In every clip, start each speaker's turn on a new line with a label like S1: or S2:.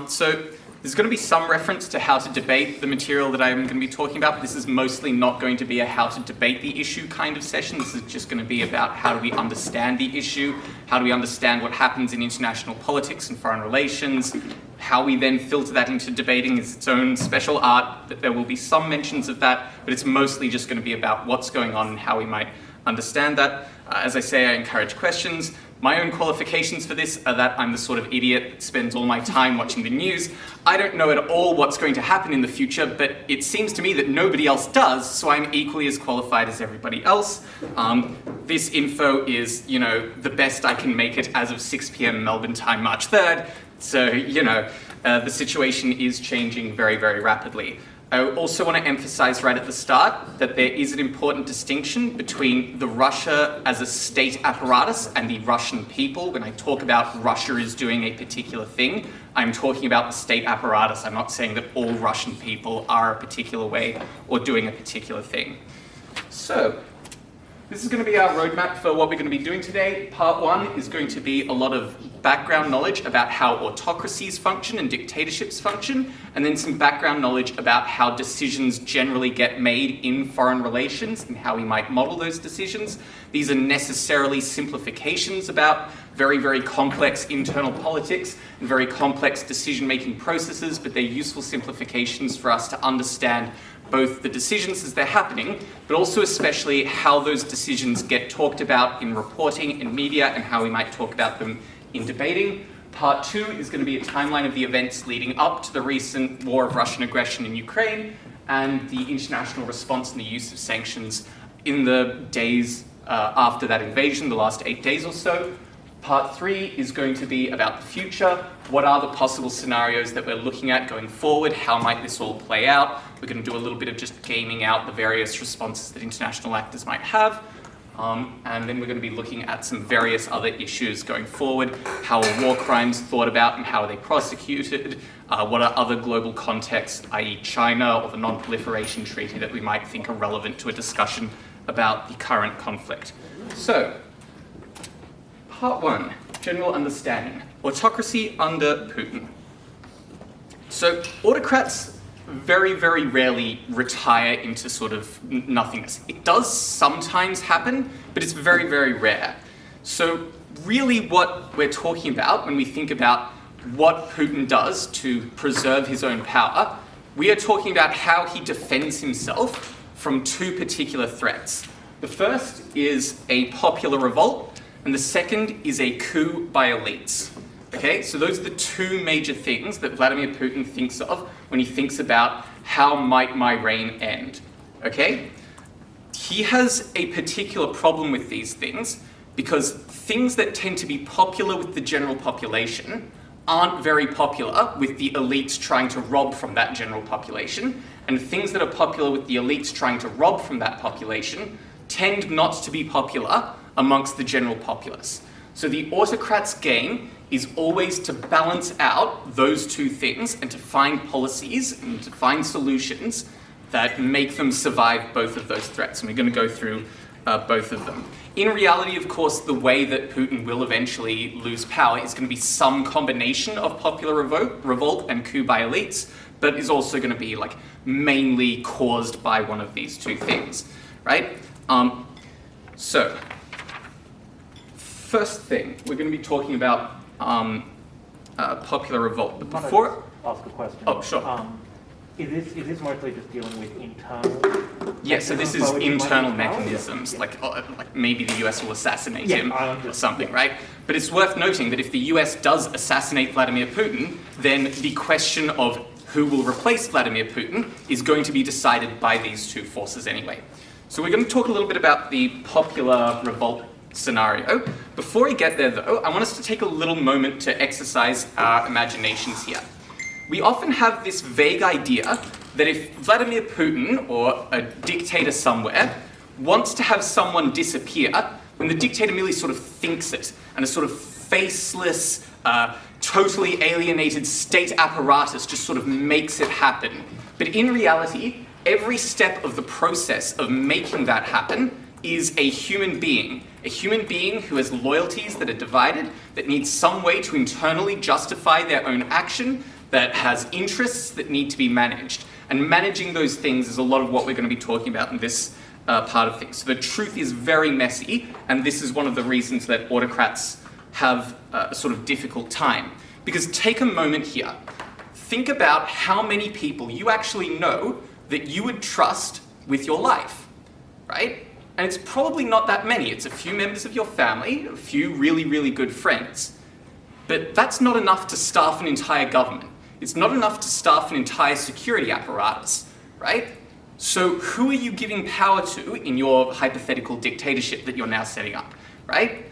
S1: So there's going to be some reference to how to debate the material that I'm going to be talking about, but this is mostly not going to be a how to debate the issue kind of session. This is just going to be about how do we understand the issue, how do we understand what happens in international politics and foreign relations, how we then filter that into debating is its own special art, that there will be some mentions of that, but it's mostly just going to be about what's going on and how we might understand that. As I say, I encourage questions. My own qualifications for this are that I'm the sort of idiot that spends all my time watching the news. I don't know at all what's going to happen in the future, but it seems to me that nobody else does, so I'm equally as qualified as everybody else. This info is, the best I can make it as of 6 p.m. Melbourne time, March 3rd. So, the situation is changing very, very rapidly. I also want to emphasize right at the start that there is an important distinction between the Russia as a state apparatus and the Russian people. When I talk about Russia is doing a particular thing, I'm talking about the state apparatus. I'm not saying that all Russian people are a particular way or doing a particular thing. So, this is going to be our roadmap for what we're going to be doing today. Part one is going to be a lot of background knowledge about how autocracies function and dictatorships function, and then some background knowledge about how decisions generally get made in foreign relations and how we might model those decisions. These are necessarily simplifications about very, very complex internal politics and very complex decision-making processes, but they're useful simplifications for us to understand both the decisions as they're happening, but also especially how those decisions get talked about in reporting in media and how we might talk about them in debating. Part two is going to be a timeline of the events leading up to the recent war of Russian aggression in Ukraine and the international response and the use of sanctions in the days after that invasion, the last 8 days or so. Part three is going to be about the future. What are the possible scenarios that we're looking at going forward? How might this all play out? We're going to do a little bit of just gaming out the various responses that international actors might have. And then we're going to be looking at some various other issues going forward. How are war crimes thought about and how are they prosecuted? What are other global contexts, i.e. China or the Non-Proliferation Treaty, that we might think are relevant to a discussion about the current conflict? So, Part one, general understanding. Autocracy under Putin. So, autocrats very, very rarely retire into sort of nothingness. It does sometimes happen, but it's very, very rare. So, really what we're talking about when we think about what Putin does to preserve his own power, we are talking about how he defends himself from two particular threats. The first is a popular revolt, and the second is a coup by elites. Okay, so those are the two major things that Vladimir Putin thinks of when he thinks about how might my reign end. Okay? He has a particular problem with these things because things that tend to be popular with the general population aren't very popular with the elites trying to rob from that general population, and things that are popular with the elites trying to rob from that population tend not to be popular amongst the general populace. So the autocrat's game is always to balance out those two things and to find policies and to find solutions that make them survive both of those threats. And we're going to go through both of them. In reality, of course, the way that Putin will eventually lose power is going to be some combination of popular revolt and coup by elites, but is also going to be mainly caused by one of these two things, right? So, first thing, we're going to be talking about popular revolt. But before,
S2: ask a question.
S1: Oh, sure.
S2: Is this mostly just dealing with internal?
S1: Yeah, so this is internal mechanisms, like maybe the US will assassinate him or something, right? But it's worth noting that if the US does assassinate Vladimir Putin, then the question of who will replace Vladimir Putin is going to be decided by these two forces anyway. So we're going to talk a little bit about the popular revolt scenario. Before we get there though, I want us to take a little moment to exercise our imaginations here. We often have this vague idea that if Vladimir Putin or a dictator somewhere wants to have someone disappear, then the dictator merely sort of thinks it, and a sort of faceless, totally alienated state apparatus just sort of makes it happen. But in reality, every step of the process of making that happen is a human being, A human being who has loyalties that are divided, that needs some way to internally justify their own action, that has interests that need to be managed. And managing those things is a lot of what we're going to be talking about in this part of things. So the truth is very messy, and this is one of the reasons that autocrats have a sort of difficult time. Because take a moment here. Think about how many people you actually know that you would trust with your life, right? And it's probably not that many. It's a few members of your family, a few really, really good friends. But that's not enough to staff an entire government. It's not enough to staff an entire security apparatus, right? So who are you giving power to in your hypothetical dictatorship that you're now setting up, right?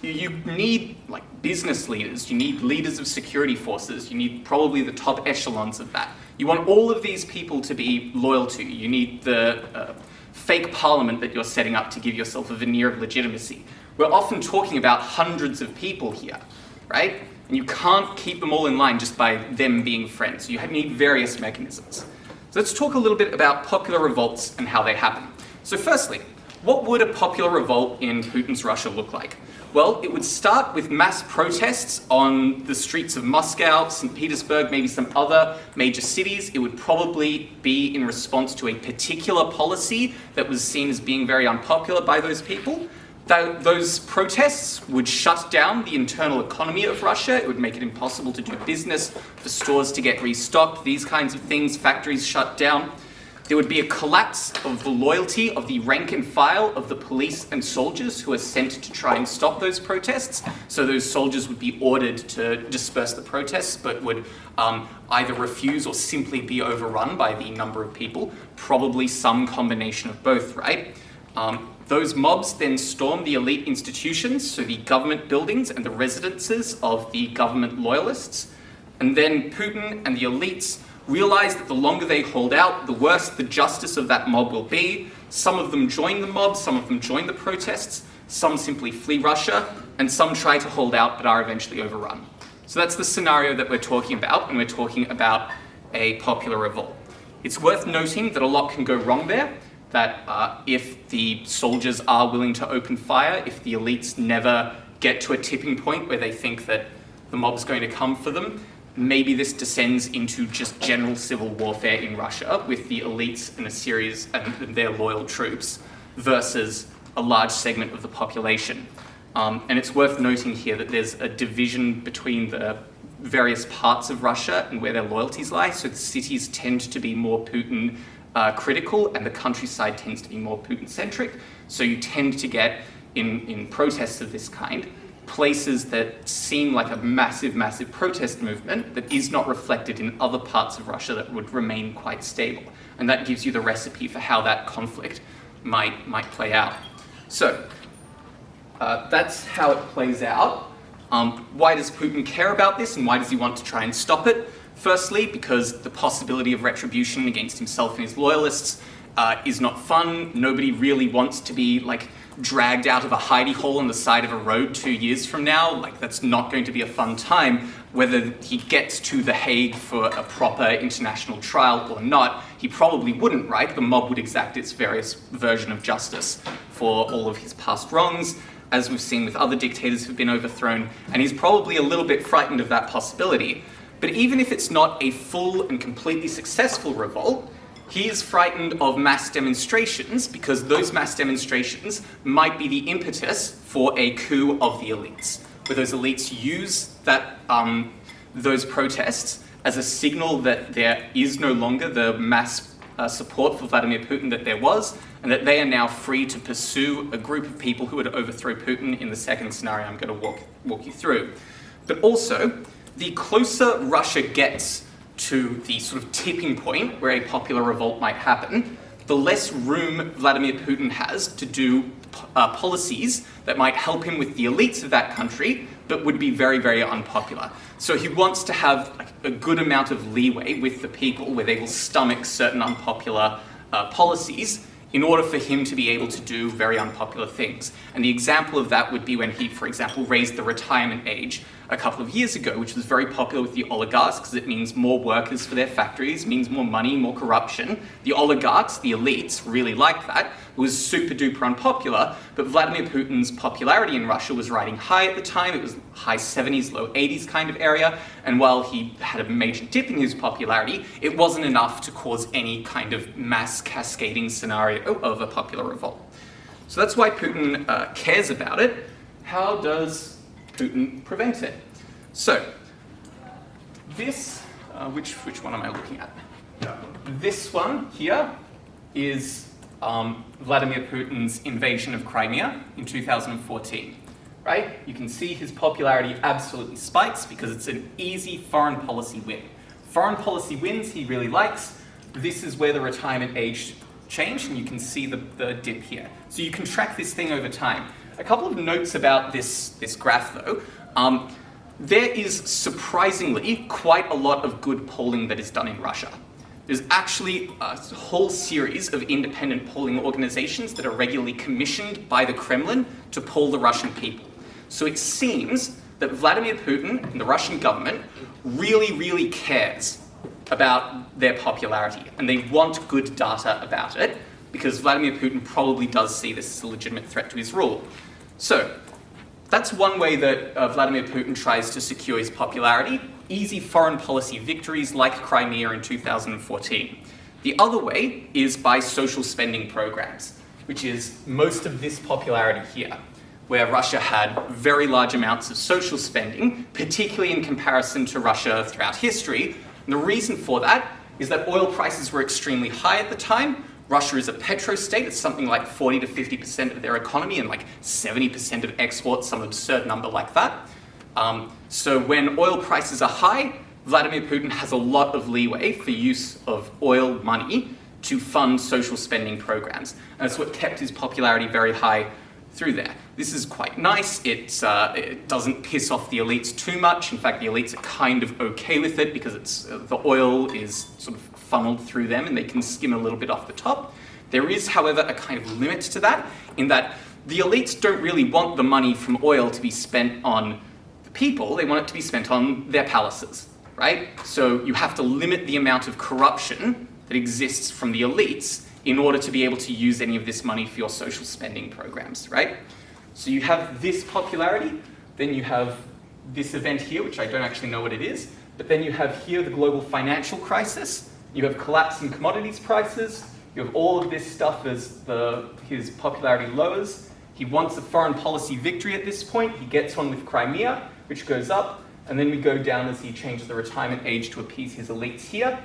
S1: You need like business leaders, you need leaders of security forces, you need probably the top echelons of that. You want all of these people to be loyal to you. You need the fake parliament that you're setting up to give yourself a veneer of legitimacy. We're often talking about hundreds of people here, right? And you can't keep them all in line just by them being friends. You need various mechanisms. So let's talk a little bit about popular revolts and how they happen. So firstly, what would a popular revolt in Putin's Russia look like? Well, it would start with mass protests on the streets of Moscow, St. Petersburg, maybe some other major cities. It would probably be in response to a particular policy that was seen as being very unpopular by those people. Those protests would shut down the internal economy of Russia. It would make it impossible to do business, for stores to get restocked, these kinds of things, factories shut down. There would be a collapse of the loyalty of the rank and file of the police and soldiers who are sent to try and stop those protests. So those soldiers would be ordered to disperse the protests, but would either refuse or simply be overrun by the number of people, probably some combination of both, right? Those mobs then storm the elite institutions, so the government buildings and the residences of the government loyalists. And then Putin and the elites realize that the longer they hold out, the worse the justice of that mob will be. Some of them join the mob, some of them join the protests, some simply flee Russia, and some try to hold out but are eventually overrun. So that's the scenario that we're talking about when we're talking about a popular revolt. It's worth noting that a lot can go wrong there, that if the soldiers are willing to open fire, if the elites never get to a tipping point where they think that the mob's going to come for them, maybe this descends into just general civil warfare in Russia with the elites and a series and their loyal troops versus a large segment of the population. And it's worth noting here that there's a division between the various parts of Russia and where their loyalties lie. So the cities tend to be more Putin critical and the countryside tends to be more Putin-centric. So you tend to get, in protests of this kind, places that seem like a massive, massive protest movement that is not reflected in other parts of Russia that would remain quite stable. And that gives you the recipe for how that conflict might play out. So that's how it plays out. Why does Putin care about this and why does he want to try and stop it? Firstly, because the possibility of retribution against himself and his loyalists is not fun. Nobody really wants to be dragged out of a hidey hole on the side of a road 2 years from now. That's not going to be a fun time. Whether he gets to The Hague for a proper international trial or not, he probably wouldn't, right? The mob would exact its various version of justice for all of his past wrongs, as we've seen with other dictators who've been overthrown, and he's probably a little bit frightened of that possibility. But even if it's not a full and completely successful revolt, he is frightened of mass demonstrations because those mass demonstrations might be the impetus for a coup of the elites, where those elites use those protests as a signal that there is no longer the mass support for Vladimir Putin that there was, and that they are now free to pursue a group of people who would overthrow Putin in the second scenario I'm going to walk you through. But also, the closer Russia gets to the sort of tipping point where a popular revolt might happen, the less room Vladimir Putin has to do policies that might help him with the elites of that country, but would be very, very unpopular. So he wants to have a good amount of leeway with the people where they will stomach certain unpopular policies in order for him to be able to do very unpopular things. And the example of that would be when he, for example, raised the retirement age a couple of years ago, which was very popular with the oligarchs because it means more workers for their factories, means more money, more corruption. The oligarchs, the elites, really liked that. It was super duper unpopular, but Vladimir Putin's popularity in Russia was riding high at the time. It was high 70s, low 80s kind of area, and while he had a major dip in his popularity, it wasn't enough to cause any kind of mass cascading scenario of a popular revolt. So that's why Putin cares about it. How does Putin prevent it? So, this, which one am I looking at? This one here is Vladimir Putin's invasion of Crimea in 2014, right? You can see his popularity absolutely spikes because it's an easy foreign policy win. Foreign policy wins he really likes. This is where the retirement age changed, and you can see the dip here. So you can track this thing over time. A couple of notes about this graph though. There is surprisingly quite a lot of good polling that is done in Russia. There's actually a whole series of independent polling organizations that are regularly commissioned by the Kremlin to poll the Russian people. So it seems that Vladimir Putin and the Russian government really, really cares about their popularity, and they want good data about it, because Vladimir Putin probably does see this as a legitimate threat to his rule. So that's one way that Vladimir Putin tries to secure his popularity, easy foreign policy victories like Crimea in 2014. The other way is by social spending programs, which is most of this popularity here, where Russia had very large amounts of social spending, particularly in comparison to Russia throughout history. And the reason for that is that oil prices were extremely high at the time. Russia is a petrostate. It's something like 40 to 50% of their economy and like 70% of exports, some absurd number like that. So when oil prices are high, Vladimir Putin has a lot of leeway for use of oil money to fund social spending programs. And that's what kept his popularity very high through there. This is quite nice. It doesn't piss off the elites too much. In fact, the elites are kind of okay with it because the oil is sort of funneled through them and they can skim a little bit off the top. There is, however, a kind of limit to that, in that the elites don't really want the money from oil to be spent on the people. They want it to be spent on their palaces, right? So you have to limit the amount of corruption that exists from the elites in order to be able to use any of this money for your social spending programs, right? So you have this popularity, then you have this event here, which I don't actually know what it is, but then you have here the global financial crisis, you have collapse in commodities prices, you have all of this stuff as his popularity lowers. He wants a foreign policy victory at this point. He gets one with Crimea, which goes up, and then we go down as he changes the retirement age to appease his elites here.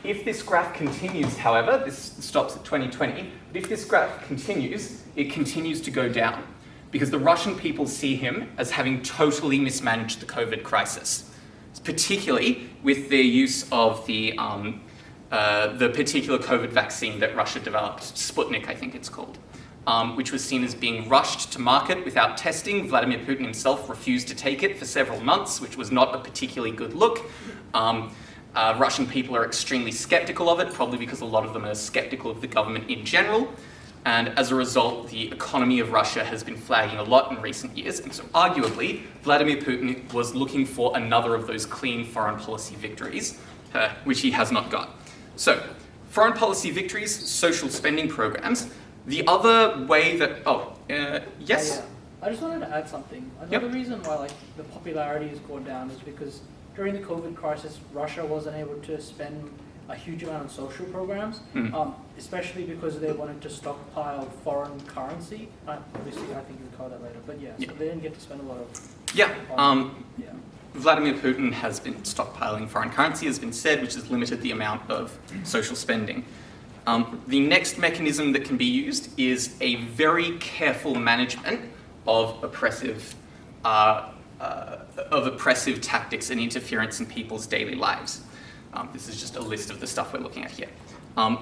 S1: If this graph continues, however, this stops at 2020, but if this graph continues, it continues to go down because the Russian people see him as having totally mismanaged the COVID crisis, particularly with their use of the particular COVID vaccine that Russia developed, Sputnik, I think it's called, which was seen as being rushed to market without testing. Vladimir Putin himself refused to take it for several months, which was not a particularly good look. Russian people are extremely skeptical of it, probably because a lot of them are skeptical of the government in general. And as a result, the economy of Russia has been flagging a lot in recent years. And so arguably, Vladimir Putin was looking for another of those clean foreign policy victories, which he has not got. So, foreign policy victories, social spending programs. The other way that, yes?
S3: Yeah. I just wanted to add something. Another reason why the popularity has gone down is because during the COVID crisis, Russia wasn't able to spend a huge amount on social programs, especially because they wanted to stockpile foreign currency. Obviously, I think you'll cover that later, but so they didn't get to spend a lot of...
S1: Vladimir Putin has been stockpiling foreign currency, has been said, which has limited the amount of social spending. The next mechanism that can be used is a very careful management of oppressive tactics and interference in people's daily lives. This is just a list of the stuff we're looking at here.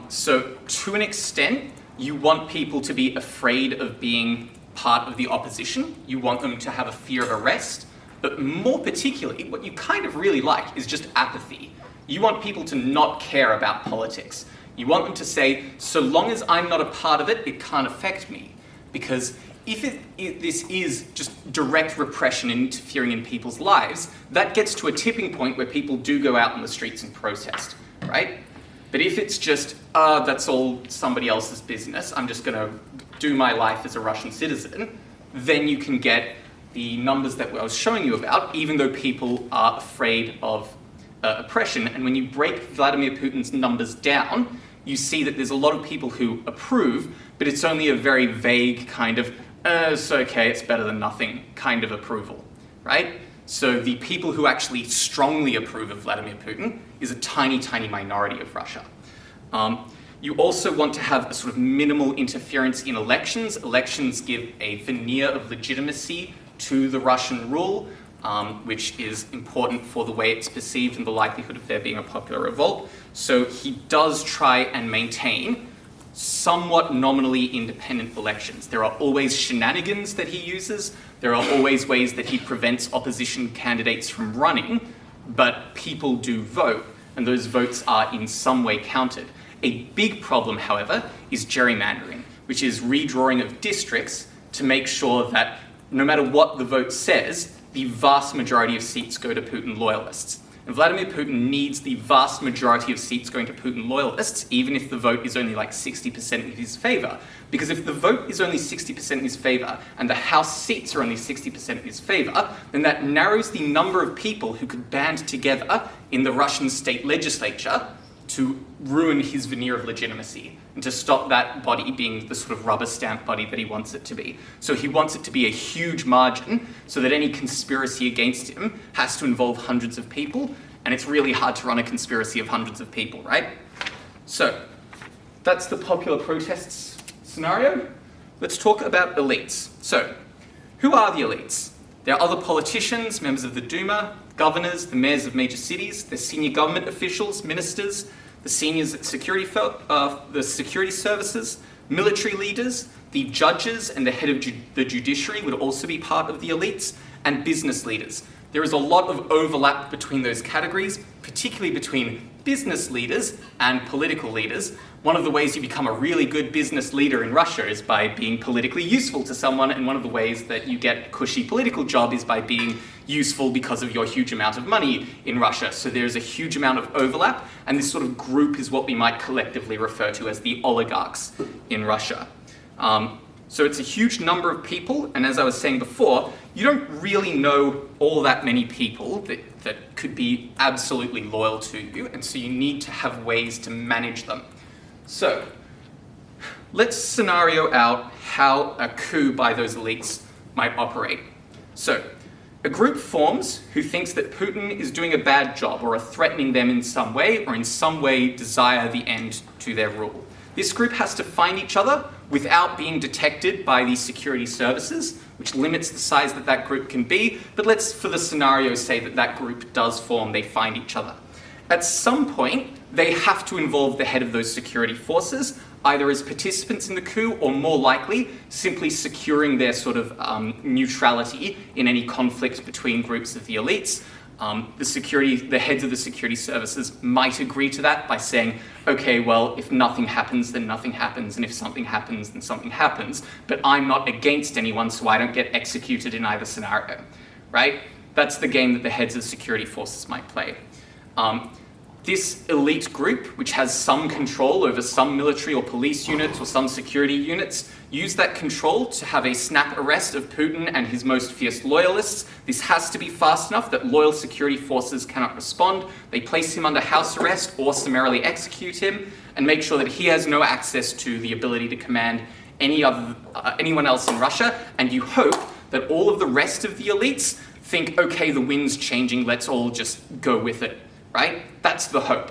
S1: So to an extent, you want people to be afraid of being part of the opposition. You want them to have a fear of arrest. But more particularly, what you kind of really like is just apathy. You want people to not care about politics. You want them to say, so long as I'm not a part of it, it can't affect me. Because if this is just direct repression and interfering in people's lives, that gets to a tipping point where people do go out on the streets and protest, right? But if it's just, that's all somebody else's business, I'm just going to do my life as a Russian citizen, then you can get the numbers that I was showing you about, even though people are afraid of oppression. And when you break Vladimir Putin's numbers down, you see that there's a lot of people who approve, but it's only a very vague kind of, it's okay, it's better than nothing kind of approval, right? So the people who actually strongly approve of Vladimir Putin is a tiny, tiny minority of Russia. You also want to have a sort of minimal interference in elections. Elections give a veneer of legitimacy to the Russian rule, which is important for the way it's perceived and the likelihood of there being a popular revolt. So he does try and maintain somewhat nominally independent elections. There are always shenanigans that he uses. There are always ways that he prevents opposition candidates from running, but people do vote, and those votes are in some way counted. A big problem, however, is gerrymandering, which is redrawing of districts to make sure that no matter what the vote says, the vast majority of seats go to Putin loyalists. And Vladimir Putin needs the vast majority of seats going to Putin loyalists, even if the vote is only like 60% in his favor. Because if the vote is only 60% in his favor, and the House seats are only 60% in his favor, then that narrows the number of people who could band together in the Russian state legislature to ruin his veneer of legitimacy and to stop that body being the sort of rubber stamp body that he wants it to be. So he wants it to be a huge margin so that any conspiracy against him has to involve hundreds of people, and it's really hard to run a conspiracy of hundreds of people, right? So that's the popular protests scenario. Let's talk about elites. So who are the elites? There are other politicians, members of the Duma, governors, the mayors of major cities, the senior government officials, ministers, the seniors at the security services, military leaders, the judges and the head of the judiciary would also be part of the elites, and business leaders. There is a lot of overlap between those categories, particularly between business leaders and political leaders. One of the ways you become a really good business leader in Russia is by being politically useful to someone, and one of the ways that you get a cushy political job is by being useful because of your huge amount of money in Russia. So there's a huge amount of overlap, and this sort of group is what we might collectively refer to as the oligarchs in Russia. So it's a huge number of people, and as I was saying before, you don't really know all that many people that could be absolutely loyal to you, and so you need to have ways to manage them. So let's scenario out how a coup by those elites might operate. So a group forms who thinks that Putin is doing a bad job or are threatening them in some way, or in some way desire the end to their rule. This group has to find each other without being detected by the security services, which limits the size that that group can be, but let's, for the scenario, say that that group does form, they find each other. At some point, they have to involve the head of those security forces, either as participants in the coup or, more likely, simply securing their sort of neutrality in any conflict between groups of the elites. The heads of the security services might agree to that by saying, okay, well, if nothing happens, then nothing happens, and if something happens, then something happens, but I'm not against anyone, so I don't get executed in either scenario, right? That's the game that the heads of security forces might play. This elite group, which has some control over some military or police units or some security units, use that control to have a snap arrest of Putin and his most fierce loyalists. This has to be fast enough that loyal security forces cannot respond. They place him under house arrest or summarily execute him and make sure that he has no access to the ability to command anyone else in Russia. And you hope that all of the rest of the elites think, okay, the wind's changing, let's all just go with it. Right? That's the hope.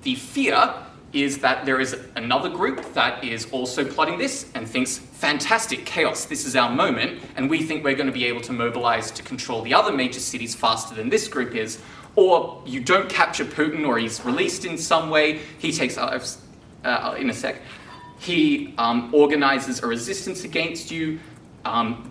S1: The fear is that there is another group that is also plotting this and thinks, fantastic, chaos, this is our moment, and we think we're going to be able to mobilize to control the other major cities faster than this group is, or you don't capture Putin or he's released in some way, he takes, in a sec, he organizes a resistance against you,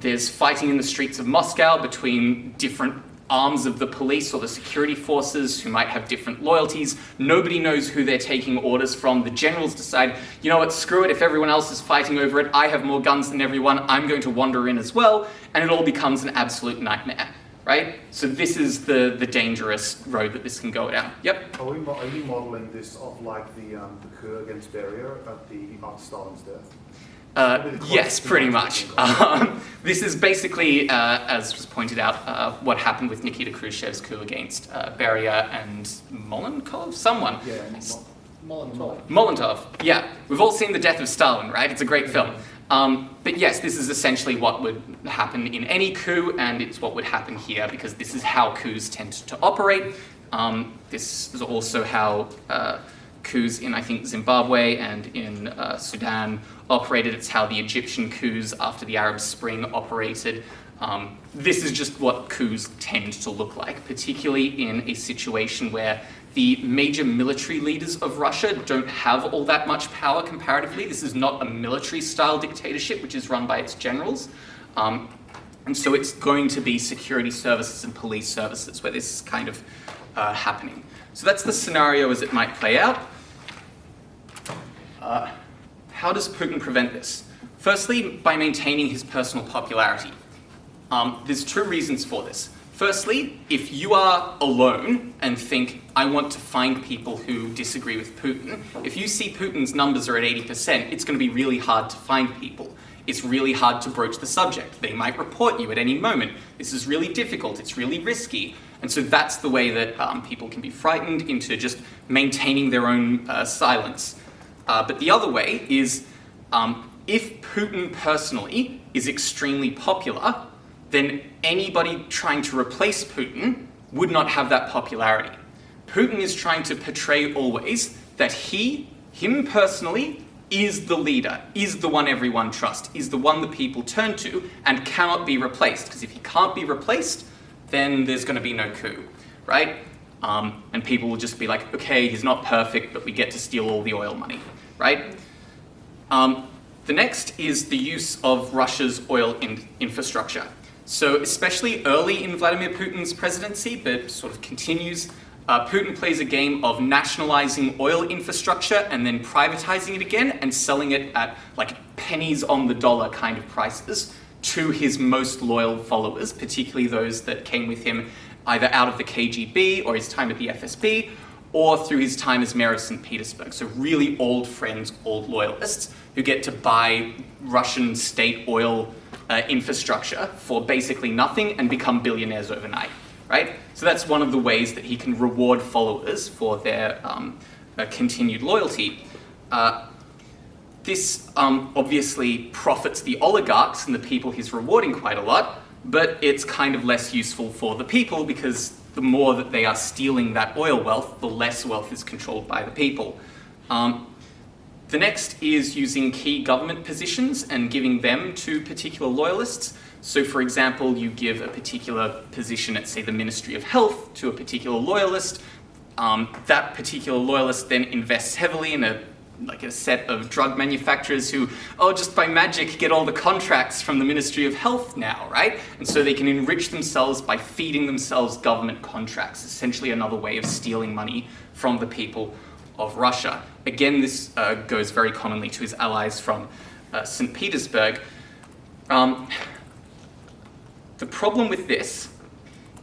S1: there's fighting in the streets of Moscow between different arms of the police or the security forces who might have different loyalties. Nobody knows who they're taking orders from. The generals decide, you know what, screw it, if everyone else is fighting over it, I have more guns than everyone, I'm going to wander in as well, and it all becomes an absolute nightmare, right? So this is the dangerous road that this can go down. Yep?
S4: Are you modelling this of like the coup against Beria after Stalin's death?
S1: Yes, pretty much. This is basically, as was pointed out, what happened with Nikita Khrushchev's coup against Beria and Molotov? Someone.
S4: Yeah,
S1: Molotov, yeah. We've all seen The Death of Stalin, right? It's a great film. But yes, this is essentially what would happen in any coup, and it's what would happen here, because this is how coups tend to operate. This is also how coups in, I think, Zimbabwe and in Sudan operated. It's how the Egyptian coups after the Arab Spring operated. This is just what coups tend to look like, particularly in a situation where the major military leaders of Russia don't have all that much power comparatively. This is not a military-style dictatorship, which is run by its generals. And so it's going to be security services and police services where this is kind of happening. So that's the scenario as it might play out. How does Putin prevent this? Firstly, by maintaining his personal popularity. There's two reasons for this. Firstly, if you are alone and think, I want to find people who disagree with Putin, if you see Putin's numbers are at 80%, it's going to be really hard to find people. It's really hard to broach the subject. They might report you at any moment. This is really difficult. It's really risky. And so that's the way that people can be frightened into just maintaining their own silence. But the other way is, if Putin personally is extremely popular, then anybody trying to replace Putin would not have that popularity. Putin is trying to portray always that him personally, is the leader, is the one everyone trusts, is the one that people turn to, and cannot be replaced. Because if he can't be replaced, then there's going to be no coup, right? And people will just be like, okay, he's not perfect, but we get to steal all the oil money, right? The next is the use of Russia's oil infrastructure. So especially early in Vladimir Putin's presidency, but sort of continues, Putin plays a game of nationalizing oil infrastructure and then privatizing it again and selling it at like pennies on the dollar kind of prices to his most loyal followers, particularly those that came with him either out of the KGB or his time at the FSB or through his time as mayor of St. Petersburg. So really old friends, old loyalists who get to buy Russian state oil infrastructure for basically nothing and become billionaires overnight, right? So that's one of the ways that he can reward followers for their continued loyalty. This obviously profits the oligarchs and the people he's rewarding quite a lot, but it's kind of less useful for the people because the more that they are stealing that oil wealth, the less wealth is controlled by the people. The next is using key government positions and giving them to particular loyalists. So for example, you give a particular position at, say, the Ministry of Health to a particular loyalist. That particular loyalist then invests heavily in a set of drug manufacturers who, just by magic, get all the contracts from the Ministry of Health now, right? And so they can enrich themselves by feeding themselves government contracts, essentially another way of stealing money from the people of Russia. Again, this goes very commonly to his allies from St. Petersburg. The problem with this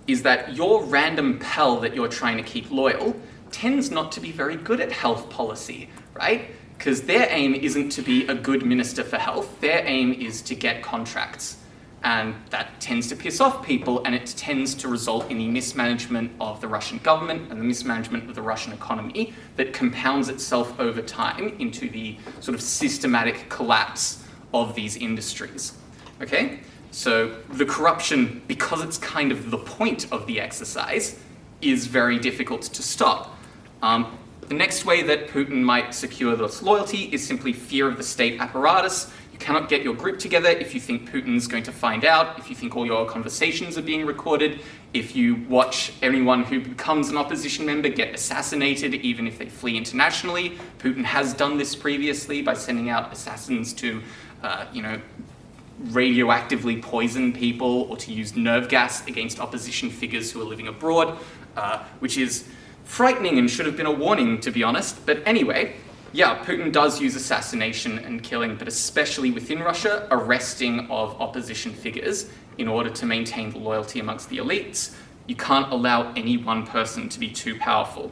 S1: is that your random pal that you're trying to keep loyal tends not to be very good at health policy, right? Because their aim isn't to be a good minister for health, their aim is to get contracts. And that tends to piss off people, and it tends to result in the mismanagement of the Russian government and the mismanagement of the Russian economy that compounds itself over time into the sort of systematic collapse of these industries, okay? So the corruption, because it's kind of the point of the exercise, is very difficult to stop. The next way that Putin might secure this loyalty is simply fear of the state apparatus. You cannot get your group together if you think Putin's going to find out, if you think all your conversations are being recorded, if you watch anyone who becomes an opposition member get assassinated, even if they flee internationally. Putin has done this previously by sending out assassins to, radioactively poison people or to use nerve gas against opposition figures who are living abroad, which is frightening and should have been a warning, to be honest. But anyway, yeah, Putin does use assassination and killing, but especially within Russia, arresting of opposition figures in order to maintain the loyalty amongst the elites. You can't allow any one person to be too powerful.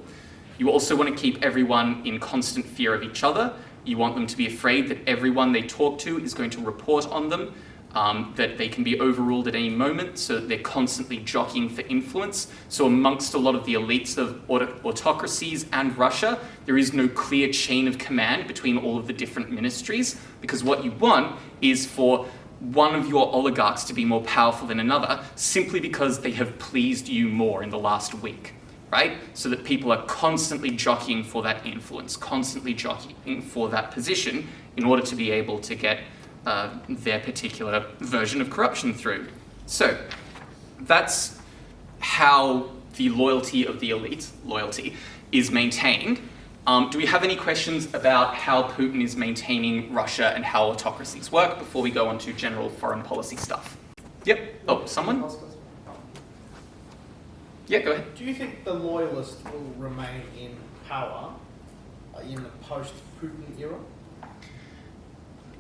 S1: You also want to keep everyone in constant fear of each other. You want them to be afraid that everyone they talk to is going to report on them, that they can be overruled at any moment, so that they're constantly jockeying for influence. So amongst a lot of the elites of autocracies and Russia, there is no clear chain of command between all of the different ministries, because what you want is for one of your oligarchs to be more powerful than another simply because they have pleased you more in the last week, right? So that people are constantly jockeying for that influence, constantly jockeying for that position in order to be able to get their particular version of corruption through. So that's how the loyalty of the elite, is maintained. Do we have any questions about how Putin is maintaining Russia and how autocracies work before we go on to general foreign policy stuff? Yep. Oh, someone? Yeah, go ahead.
S5: Do you think the loyalists will remain in power in the post-Putin era?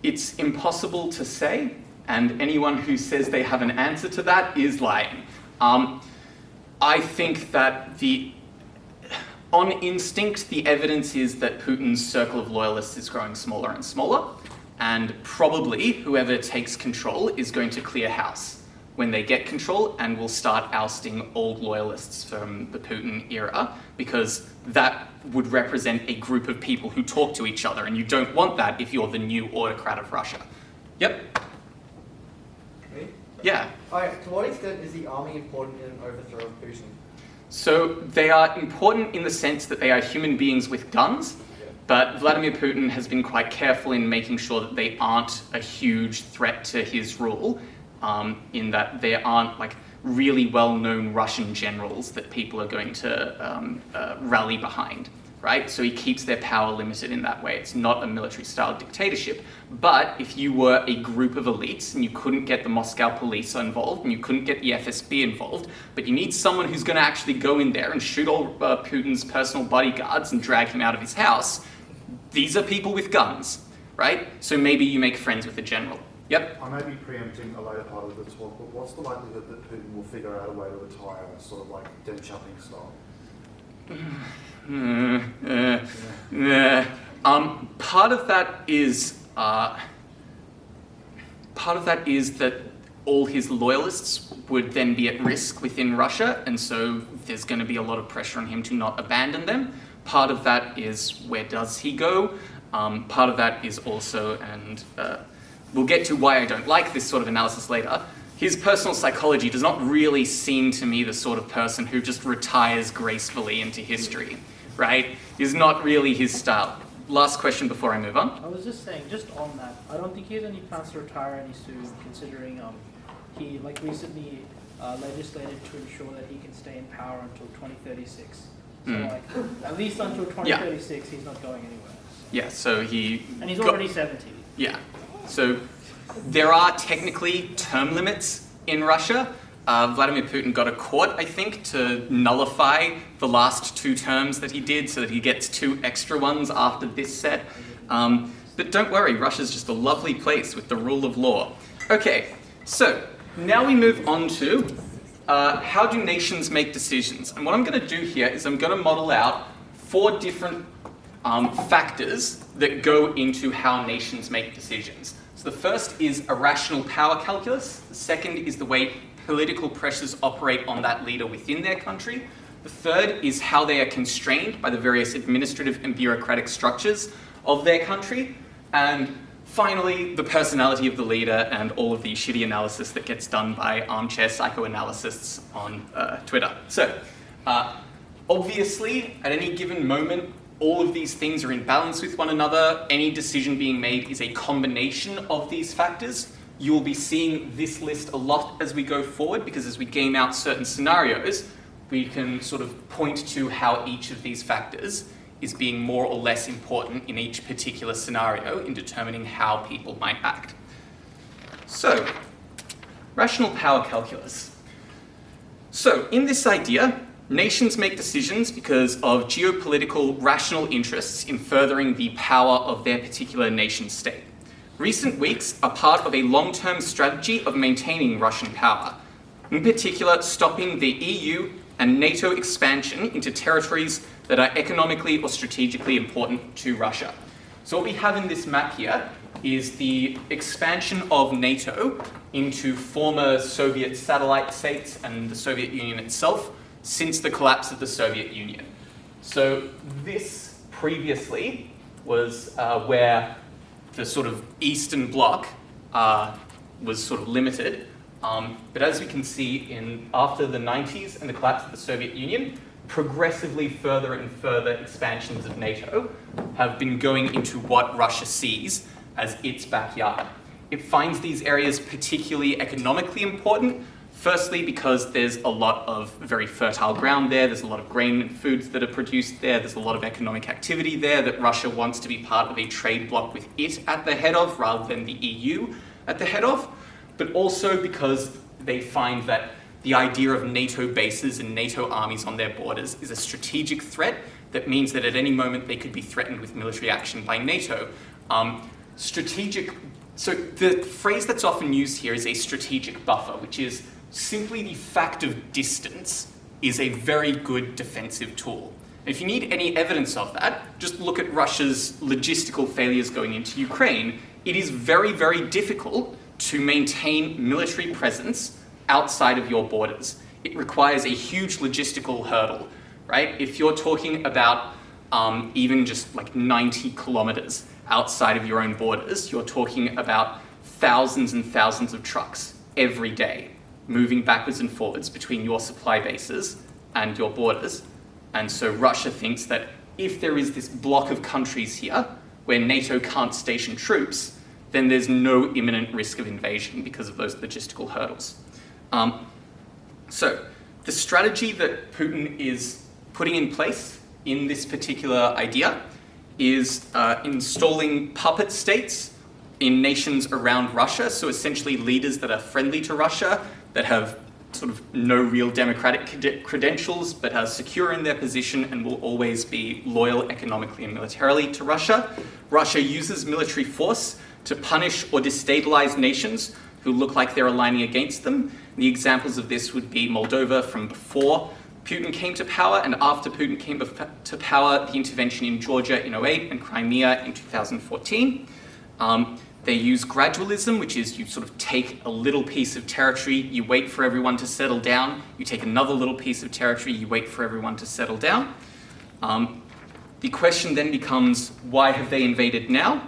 S1: It's impossible to say, and anyone who says they have an answer to that is lying. I think that on instinct, the evidence is that Putin's circle of loyalists is growing smaller and smaller, and probably whoever takes control is going to clear house when they get control and will start ousting old loyalists from the Putin era, because that would represent a group of people who talk to each other, and you don't want that if you're the new autocrat of Russia. Yep.
S6: Me?
S1: Yeah.
S6: Alright, to what extent is the army important in an overthrow of Putin?
S1: So they are important in the sense that they are human beings with guns, but Vladimir Putin has been quite careful in making sure that they aren't a huge threat to his rule, in that there aren't like really well-known Russian generals that people are going to rally behind, right? So he keeps their power limited in that way. It's not a military-style dictatorship. But if you were a group of elites and you couldn't get the Moscow police involved and you couldn't get the FSB involved, but you need someone who's going to actually go in there and shoot all Putin's personal bodyguards and drag him out of his house, these are people with guns, right? So maybe you make friends with a general. Yep.
S4: I may be preempting a later part of the talk, but what's the likelihood that Putin will figure out a way to retire, sort of like Deng Xiaoping style?
S1: Part of that is that all his loyalists would then be at risk within Russia, and so there's going to be a lot of pressure on him to not abandon them. Part of that is where does he go? Part of that is also, and we'll get to why I don't like this sort of analysis later, his personal psychology does not really seem to me the sort of person who just retires gracefully into history, right? Is not really his style. Last question before I move on.
S3: I was just saying, just on that, I don't think he has any plans to retire any soon, considering he recently legislated to ensure that he can stay in power until 2036. So at least until 2036, he's not going anywhere.
S1: Yeah, so he...
S3: And he's already 70.
S1: Yeah, so there are technically term limits in Russia. Vladimir Putin got a court, I think, to nullify the last 2 terms that he did so that he gets 2 extra ones after this set. But don't worry, Russia's just a lovely place with the rule of law. Okay, so now we move on to how do nations make decisions? And what I'm going to do here is I'm going to model out 4 different factors that go into how nations make decisions. So the first is a rational power calculus. The second is the way political pressures operate on that leader within their country. The third is how they are constrained by the various administrative and bureaucratic structures of their country. And finally, the personality of the leader and all of the shitty analysis that gets done by armchair psychoanalysts on Twitter. So, obviously, at any given moment, all of these things are in balance with one another. Any decision being made is a combination of these factors. You will be seeing this list a lot as we go forward, because as we game out certain scenarios, we can sort of point to how each of these factors is being more or less important in each particular scenario in determining how people might act. So, rational power calculus. So, in this idea, nations make decisions because of geopolitical rational interests in furthering the power of their particular nation state. Recent weeks are part of a long-term strategy of maintaining Russian power, in particular stopping the EU and NATO expansion into territories that are economically or strategically important to Russia. So what we have in this map here is the expansion of NATO into former Soviet satellite states and the Soviet Union itself since the collapse of the Soviet Union. So this previously was where the sort of Eastern Bloc was sort of limited. But as we can see, after the 90s and the collapse of the Soviet Union, progressively further and further expansions of NATO have been going into what Russia sees as its backyard. It finds these areas particularly economically important, firstly because there's a lot of very fertile ground there, there's a lot of grain and foods that are produced there, there's a lot of economic activity there that Russia wants to be part of a trade bloc with it at the head of rather than the EU at the head of, but also because they find that the idea of NATO bases and NATO armies on their borders is a strategic threat that means that at any moment they could be threatened with military action by NATO. So the phrase that's often used here is a strategic buffer, which is simply the fact of distance is a very good defensive tool. If you need any evidence of that, just look at Russia's logistical failures going into Ukraine. It is very, very difficult to maintain military presence outside of your borders. It requires a huge logistical hurdle, right? If you're talking about even just like 90 kilometers outside of your own borders, you're talking about thousands and thousands of trucks every day moving backwards and forwards between your supply bases and your borders. And so Russia thinks that if there is this block of countries here where NATO can't station troops, then there's no imminent risk of invasion because of those logistical hurdles. So the strategy that Putin is putting in place in this particular idea is installing puppet states in nations around Russia, so essentially leaders that are friendly to Russia, that have sort of no real democratic credentials, but are secure in their position and will always be loyal economically and militarily to Russia. Russia uses military force to punish or destabilize nations who look like they're aligning against them. The examples of this would be Moldova from before Putin came to power, and after Putin came to power, the intervention in Georgia in 2008 and Crimea in 2014. They use gradualism, which is you sort of take a little piece of territory, you wait for everyone to settle down, you take another little piece of territory, you wait for everyone to settle down. The question then becomes, why have they invaded now?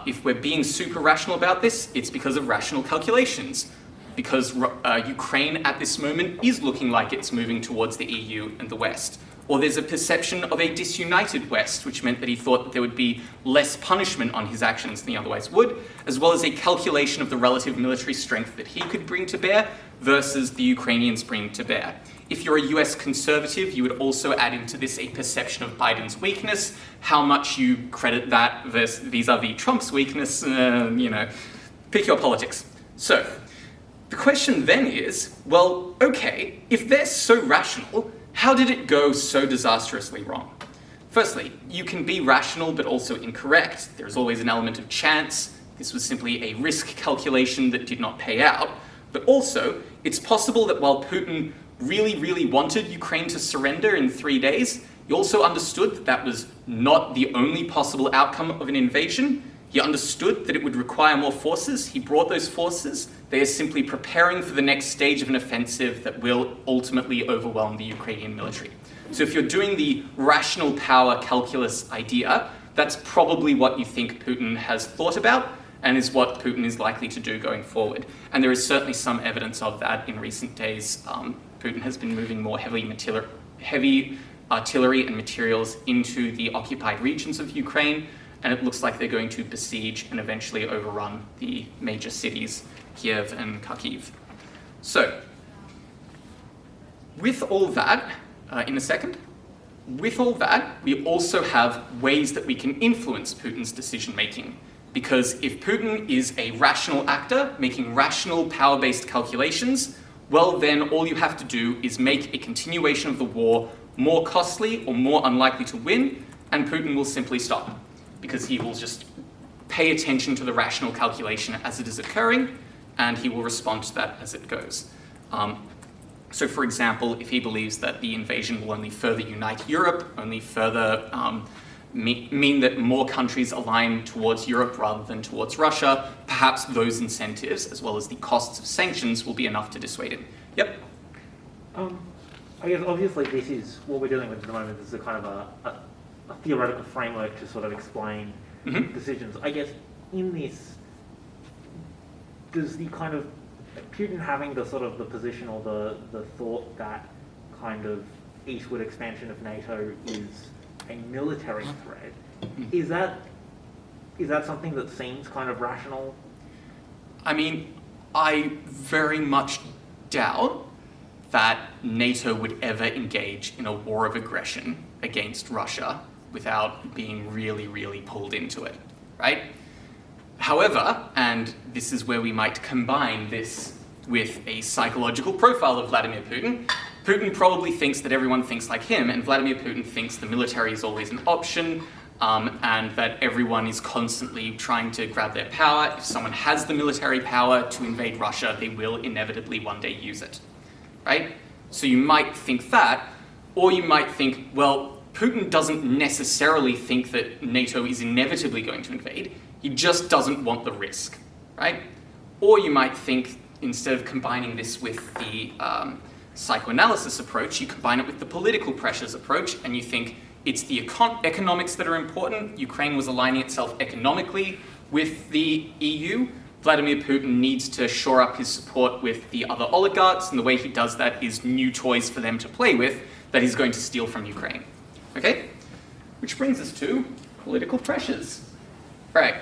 S1: If we're being super rational about this, it's because of rational calculations. Because Ukraine at this moment is looking like it's moving towards the EU and the West. Or there's a perception of a disunited West, which meant that he thought that there would be less punishment on his actions than he otherwise would, as well as a calculation of the relative military strength that he could bring to bear versus the Ukrainians bring to bear. If you're a US conservative, you would also add into this a perception of Biden's weakness, how much you credit that vis-a-vis Trump's weakness, pick your politics. So, the question then is, well, okay, if they're so rational, how did it go so disastrously wrong? Firstly, you can be rational but also incorrect. There's always an element of chance. This was simply a risk calculation that did not pay out. But also, it's possible that while Putin really, really wanted Ukraine to surrender in 3 days, he also understood that that was not the only possible outcome of an invasion. He understood that it would require more forces. He brought those forces. They are simply preparing for the next stage of an offensive that will ultimately overwhelm the Ukrainian military. So if you're doing the rational power calculus idea, that's probably what you think Putin has thought about and is what Putin is likely to do going forward. And there is certainly some evidence of that in recent days. Putin has been moving more heavy artillery and materials into the occupied regions of Ukraine, and it looks like they're going to besiege and eventually overrun the major cities, Kiev and Kharkiv. So, with all that, with all that, we also have ways that we can influence Putin's decision-making. Because if Putin is a rational actor, making rational power-based calculations, well then all you have to do is make a continuation of the war more costly or more unlikely to win, and Putin will simply stop. Because he will just pay attention to the rational calculation as it is occurring, and he will respond to that as it goes. So for example, if he believes that the invasion will only further unite Europe, only further mean that more countries align towards Europe rather than towards Russia, perhaps those incentives, as well as the costs of sanctions, will be enough to dissuade him. Yep?
S2: I guess obviously this is what we're dealing with at the moment. This is a kind of a theoretical framework to sort of explain decisions. I guess in this, does the kind of Putin having the sort of the position or the thought that kind of eastward expansion of NATO is a military threat, is that something that seems kind of rational?
S1: I mean, I very much doubt that NATO would ever engage in a war of aggression against Russia without being really, really pulled into it, right? However, and this is where we might combine this with a psychological profile of Vladimir Putin, Putin probably thinks that everyone thinks like him, and Vladimir Putin thinks the military is always an option, and that everyone is constantly trying to grab their power. If someone has the military power to invade Russia, they will inevitably one day use it, right? So you might think that, or you might think, well, Putin doesn't necessarily think that NATO is inevitably going to invade, he just doesn't want the risk, right? Or you might think, instead of combining this with the psychoanalysis approach, you combine it with the political pressures approach, and you think it's the economics that are important. Ukraine was aligning itself economically with the EU. Vladimir Putin needs to shore up his support with the other oligarchs, and the way he does that is new toys for them to play with that he's going to steal from Ukraine. Okay? Which brings us to political pressures. Right.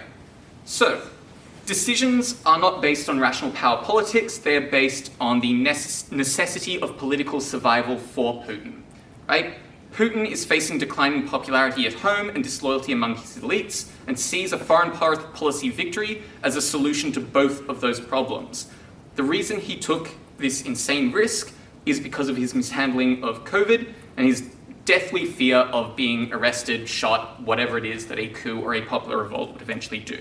S1: So, decisions are not based on rational power politics, they're based on the necessity of political survival for Putin, right? Putin is facing declining popularity at home and disloyalty among his elites, and sees a foreign policy victory as a solution to both of those problems. The reason he took this insane risk is because of his mishandling of COVID and his deathly fear of being arrested, shot, whatever it is that a coup or a popular revolt would eventually do.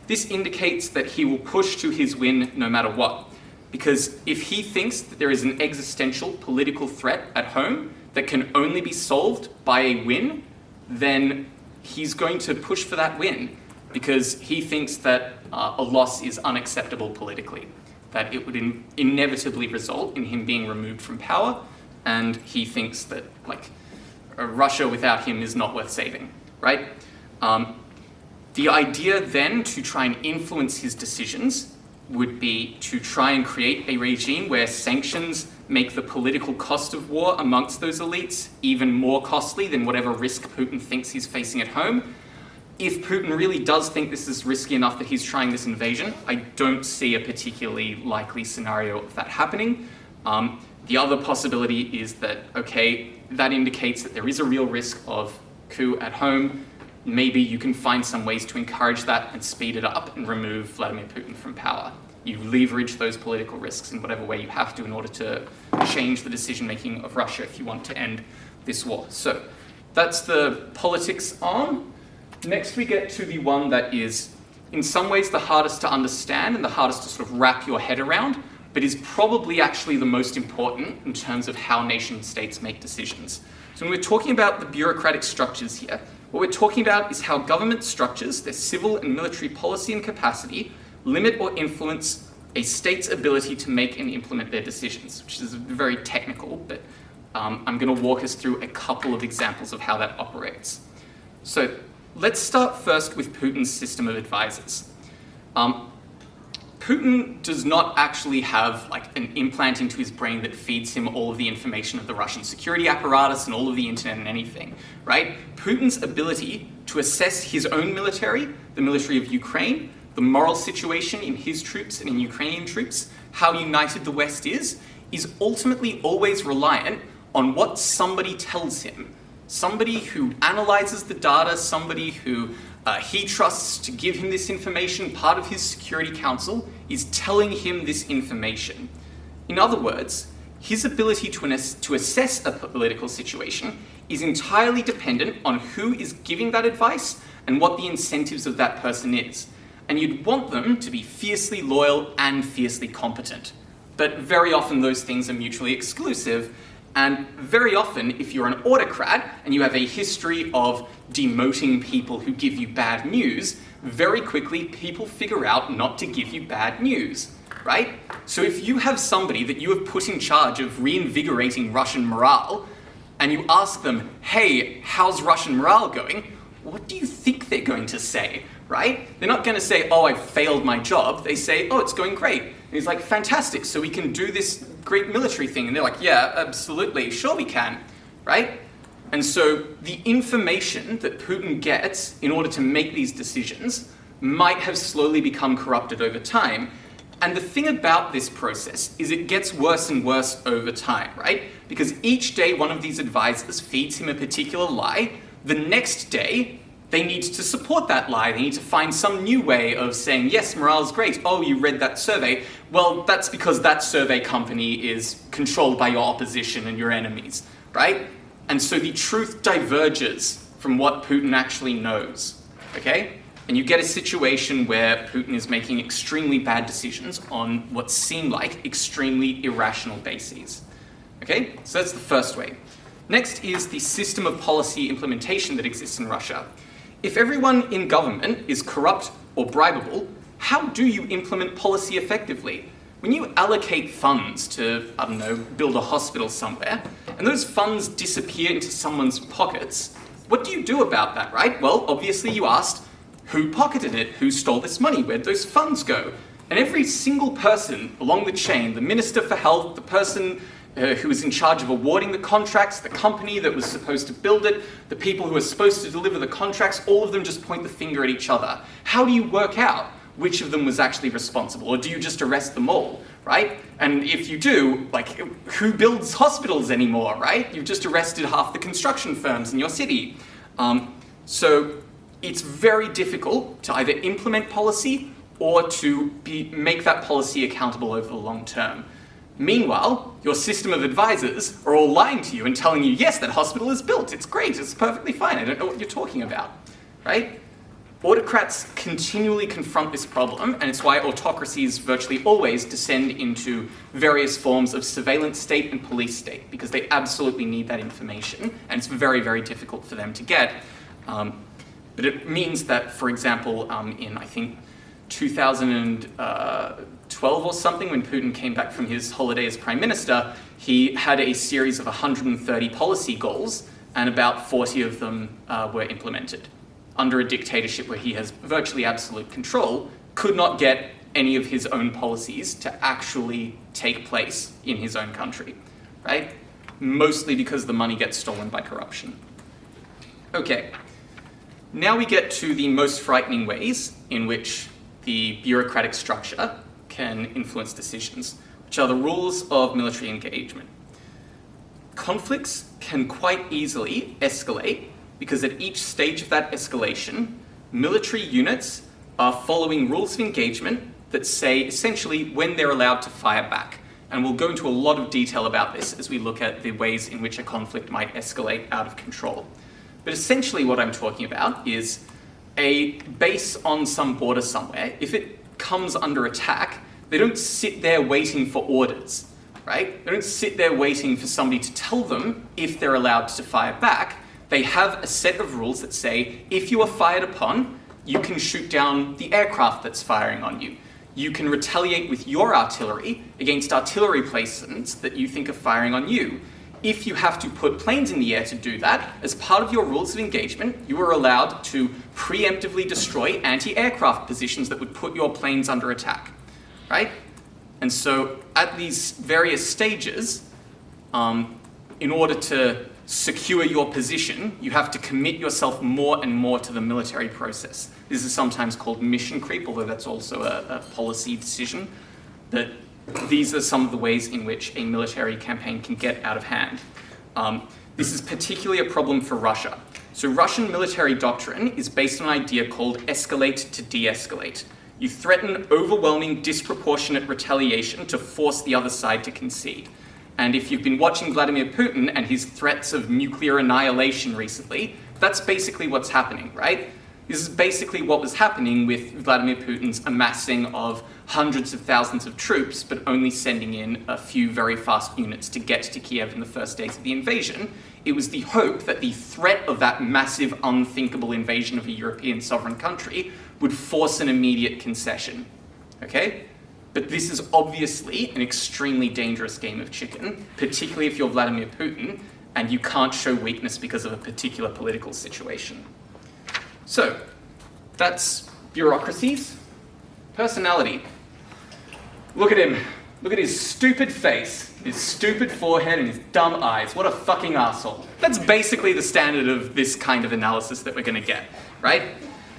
S1: This indicates that he will push to his win no matter what, because if he thinks that there is an existential political threat at home that can only be solved by a win, then he's going to push for that win, because he thinks that a loss is unacceptable politically, that it would inevitably result in him being removed from power, and he thinks that Russia without him is not worth saving, right? The idea then to try and influence his decisions would be to try and create a regime where sanctions make the political cost of war amongst those elites even more costly than whatever risk Putin thinks he's facing at home. If Putin really does think this is risky enough that he's trying this invasion, I don't see a particularly likely scenario of that happening. The other possibility is that, okay, that indicates that there is a real risk of coup at home. Maybe you can find some ways to encourage that and speed it up and remove Vladimir Putin from power. You leverage those political risks in whatever way you have to in order to change the decision-making of Russia if you want to end this war. So that's the politics arm. Next we get to the one that is in some ways the hardest to understand and the hardest to sort of wrap your head around, but is probably actually the most important in terms of how nation-states make decisions. So when we're talking about the bureaucratic structures here, what we're talking about is how government structures, their civil and military policy and capacity, limit or influence a state's ability to make and implement their decisions, which is very technical, but I'm going to walk us through a couple of examples of how that operates. So let's start first with Putin's system of advisors. Putin does not actually have an implant into his brain that feeds him all of the information of the Russian security apparatus and all of the internet and anything, right? Putin's ability to assess his own military, the military of Ukraine, the moral situation in his troops and in Ukrainian troops, how united the West is ultimately always reliant on what somebody tells him, somebody who analyzes the data, somebody who he trusts to give him this information, part of his Security Council, is telling him this information. In other words, his ability to assess a political situation is entirely dependent on who is giving that advice and what the incentives of that person is. And you'd want them to be fiercely loyal and fiercely competent. But very often those things are mutually exclusive, and very often if you're an autocrat and you have a history of demoting people who give you bad news, very quickly people figure out not to give you bad news, right? So if you have somebody that you have put in charge of reinvigorating Russian morale, and you ask them, hey, how's Russian morale going? What do you think they're going to say, right? They're not going to say, oh, I failed my job. They say, oh, it's going great. And he's like, fantastic, so we can do this great military thing. And they're like, yeah, absolutely, sure we can, right? And so the information that Putin gets in order to make these decisions might have slowly become corrupted over time. And the thing about this process is it gets worse and worse over time, right? Because each day one of these advisors feeds him a particular lie. The next day, they need to support that lie. They need to find some new way of saying, yes, morale's great. Oh, you read that survey. Well, that's because that survey company is controlled by your opposition and your enemies, right? And so the truth diverges from what Putin actually knows, okay? And you get a situation where Putin is making extremely bad decisions on what seem like extremely irrational bases. Okay, so that's the first way. Next is the system of policy implementation that exists in Russia. If everyone in government is corrupt or bribable, how do you implement policy effectively? When you allocate funds to, I don't know, build a hospital somewhere, and those funds disappear into someone's pockets, what do you do about that, right? Well, obviously you asked, who pocketed it? Who stole this money? Where'd those funds go? And every single person along the chain, the Minister for Health, the person who was in charge of awarding the contracts, the company that was supposed to build it, the people who were supposed to deliver the contracts, all of them just point the finger at each other. How do you work out which of them was actually responsible? Or do you just arrest them all, right? And if you do, like, who builds hospitals anymore, right? You've just arrested half the construction firms in your city. So it's very difficult to either implement policy or to make that policy accountable over the long term. Meanwhile, your system of advisors are all lying to you and telling you, yes, that hospital is built, it's great, it's perfectly fine, I don't know what you're talking about, right? Autocrats continually confront this problem, and it's why autocracies virtually always descend into various forms of surveillance state and police state, because they absolutely need that information, and it's very, very difficult for them to get. But it means that, for example, in, I think, 2012 or something, when Putin came back from his holiday as Prime Minister, he had a series of 130 policy goals, and about 40 of them were implemented. Under a dictatorship where he has virtually absolute control, could not get any of his own policies to actually take place in his own country, right? Mostly because the money gets stolen by corruption. Okay. Now we get to the most frightening ways in which the bureaucratic structure can influence decisions, which are the rules of military engagement. Conflicts can quite easily escalate because at each stage of that escalation, military units are following rules of engagement that say essentially when they're allowed to fire back. And we'll go into a lot of detail about this as we look at the ways in which a conflict might escalate out of control. But essentially what I'm talking about is a base on some border somewhere. If it comes under attack, they don't sit there waiting for orders, right? They don't sit there waiting for somebody to tell them if they're allowed to fire back. They have a set of rules that say, if you are fired upon, you can shoot down the aircraft that's firing on you. You can retaliate with your artillery against artillery placements that you think are firing on you. If you have to put planes in the air to do that, as part of your rules of engagement, you are allowed to preemptively destroy anti-aircraft positions that would put your planes under attack, right? And so at these various stages, in order to secure your position, you have to commit yourself more and more to the military process. This is sometimes called mission creep, although that's also a policy decision. That these are some of the ways in which a military campaign can get out of hand. This is particularly a problem for Russia. So Russian military doctrine is based on an idea called escalate to de-escalate. You threaten overwhelming, disproportionate retaliation to force the other side to concede. And if you've been watching Vladimir Putin and his threats of nuclear annihilation recently, that's basically what's happening, right? This is basically what was happening with Vladimir Putin's amassing of hundreds of thousands of troops, but only sending in a few very fast units to get to Kiev in the first days of the invasion. It was the hope that the threat of that massive, unthinkable invasion of a European sovereign country would force an immediate concession, okay? But this is obviously an extremely dangerous game of chicken, particularly if you're Vladimir Putin and you can't show weakness because of a particular political situation. So, that's bureaucracies. Personality. Look at him. Look at his stupid face, his stupid forehead, and his dumb eyes. What a fucking asshole. That's basically the standard of this kind of analysis that we're going to get, right?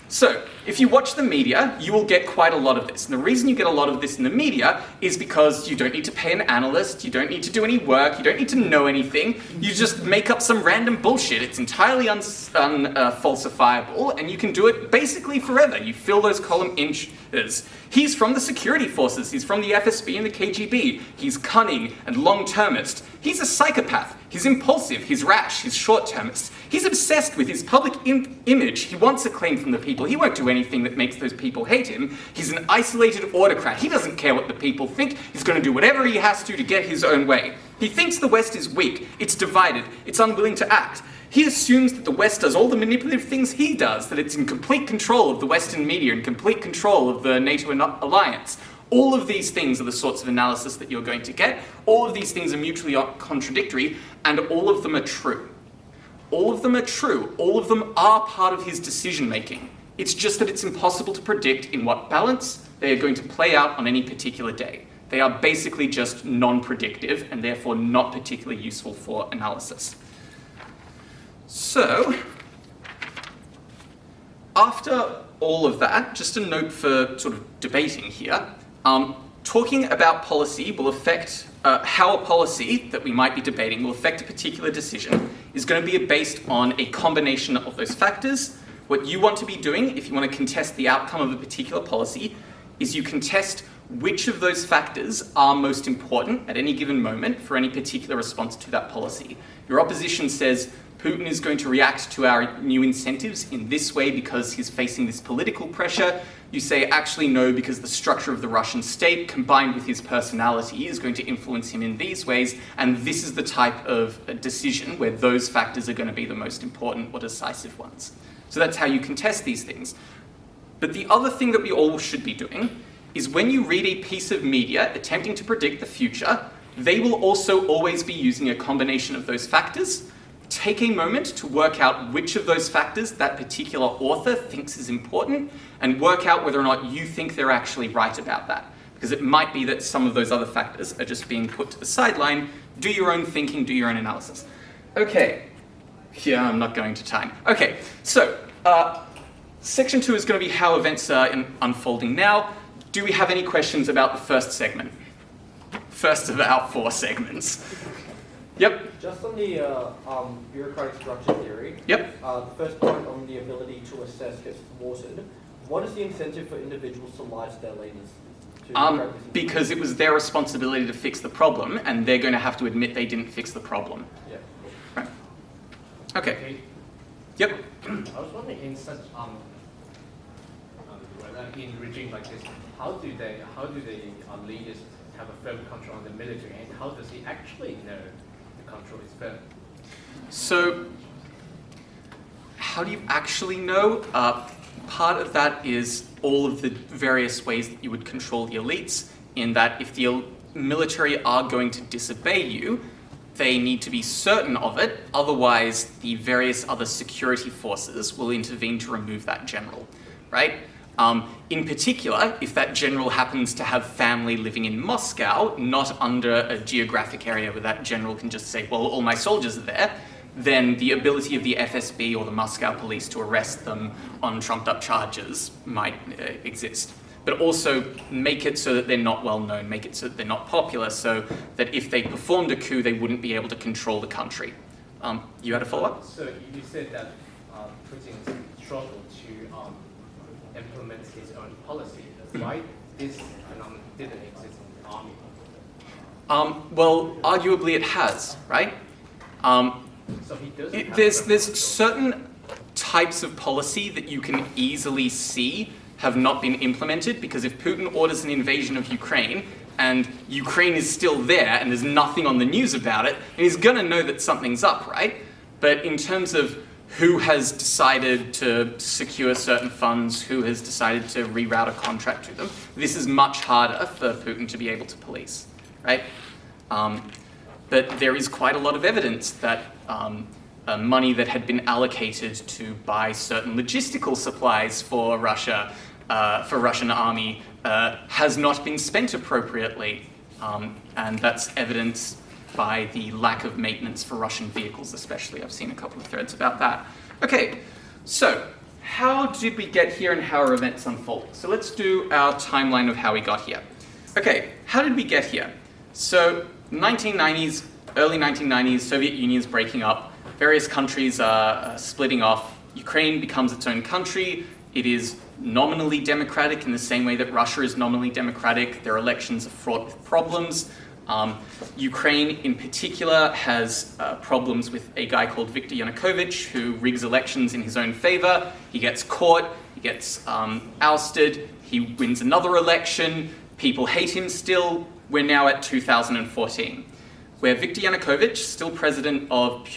S1: So, if you watch the media, you will get quite a lot of this. And the reason you get a lot of this in the media is because you don't need to pay an analyst, you don't need to do any work, you don't need to know anything, you just make up some random bullshit. It's entirely falsifiable, and you can do it basically forever. You fill those column inches. He's from the security forces, he's from the FSB and the KGB. He's cunning and long-termist. He's a psychopath. He's impulsive, he's rash, he's short-termist. He's obsessed with his public image. He wants acclaim from the people. He won't do anything that makes those people hate him. He's an isolated autocrat. He doesn't care what the people think. He's going to do whatever he has to get his own way. He thinks the West is weak, it's divided, it's unwilling to act. He assumes that the West does all the manipulative things he does, that it's in complete control of the Western media and complete control of the NATO alliance. All of these things are the sorts of analysis that you're going to get. All of these things are mutually contradictory, and all of them are true. All of them are true. All of them are part of his decision-making. It's just that it's impossible to predict in what balance they are going to play out on any particular day. They are basically just non-predictive and therefore not particularly useful for analysis. So, after all of that, just a note for sort of debating here, talking about policy will affect how a policy that we might be debating will affect a particular decision is going to be based on a combination of those factors. What you want to be doing, if you want to contest the outcome of a particular policy, is you contest which of those factors are most important at any given moment for any particular response to that policy. Your opposition says, Putin is going to react to our new incentives in this way because he's facing this political pressure. You say, actually no, because the structure of the Russian state combined with his personality is going to influence him in these ways, and this is the type of decision where those factors are going to be the most important or decisive ones. So that's how you contest these things. But the other thing that we all should be doing is when you read a piece of media attempting to predict the future, they will also always be using a combination of those factors. Take a moment to work out which of those factors that particular author thinks is important and work out whether or not you think they're actually right about that. Because it might be that some of those other factors are just being put to the sideline. Do your own thinking, do your own analysis. Okay, yeah, I'm not going to time. Okay, so section 2 is going to be how events are unfolding now. Do we have any questions about the first segment? First of our 4 segments. Yep.
S6: Just on the bureaucratic structure theory,
S1: Yep.
S6: The first point on the ability to assess gets thwarted. What is the incentive for individuals to lie to their leaders?
S1: Because it was their responsibility to fix the problem, and they're going to have to admit they didn't fix the problem.
S6: Yeah.
S1: Right. Okay. Yep.
S7: I was wondering, in such in regime like this, how do the leaders have a firm control on the military, and how does he actually know the control is firm?
S1: So, how do you actually know? Part of that is all of the various ways that you would control the elites, in that if the military are going to disobey you, they need to be certain of it, otherwise the various other security forces will intervene to remove that general, right? In particular, if that general happens to have family living in Moscow, not under a geographic area where that general can just say, well, all my soldiers are there, then the ability of the FSB or the Moscow police to arrest them on trumped up charges might exist. But also make it so that they're not well known, make it so that they're not popular, so that if they performed a coup, they wouldn't be able to control the country. You had a follow-up?
S7: So you said that Putin struggled to implement his own policy. Why this phenomenon didn't exist in the army?
S1: Well, arguably it has, right?
S7: So he doesn't.
S1: There's certain types of policy that you can easily see have not been implemented, because if Putin orders an invasion of Ukraine and Ukraine is still there and there's nothing on the news about it, and he's going to know that something's up, right? But in terms of who has decided to secure certain funds, who has decided to reroute a contract to them, this is much harder for Putin to be able to police, right? But there is quite a lot of evidence that money that had been allocated to buy certain logistical supplies for Russia, for Russian army, has not been spent appropriately. And that's evidenced by the lack of maintenance for Russian vehicles especially. I've seen a couple of threads about that. Okay, so how did we get here and how are events unfolding? So let's do our timeline of how we got here. Okay, how did we get here? So 1990s, early 1990s, Soviet Union's breaking up, various countries are splitting off, Ukraine becomes its own country, it is nominally democratic in the same way that Russia is nominally democratic, their elections are fraught with problems. Ukraine in particular has problems with a guy called Viktor Yanukovych who rigs elections in his own favor, he gets caught, he gets ousted, he wins another election, people hate him still. We're now at 2014, where Viktor Yanukovych, still president of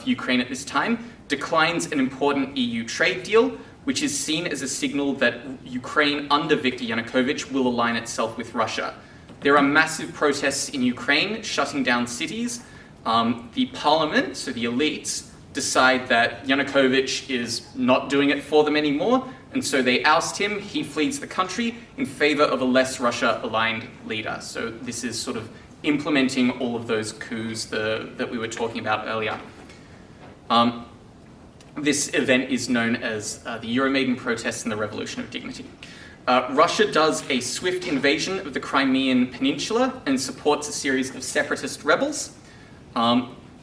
S1: Ukraine at this time, declines an important EU trade deal, which is seen as a signal that Ukraine under Viktor Yanukovych will align itself with Russia. There are massive protests in Ukraine, shutting down cities. The parliament, so the elites, decide that Yanukovych is not doing it for them anymore, and so they oust him, he flees the country in favor of a less Russia-aligned leader. So this is sort of implementing all of those coups that we were talking about earlier. This event is known as the Euromaidan protests and the Revolution of Dignity. Russia does a swift invasion of the Crimean Peninsula and supports a series of separatist rebels.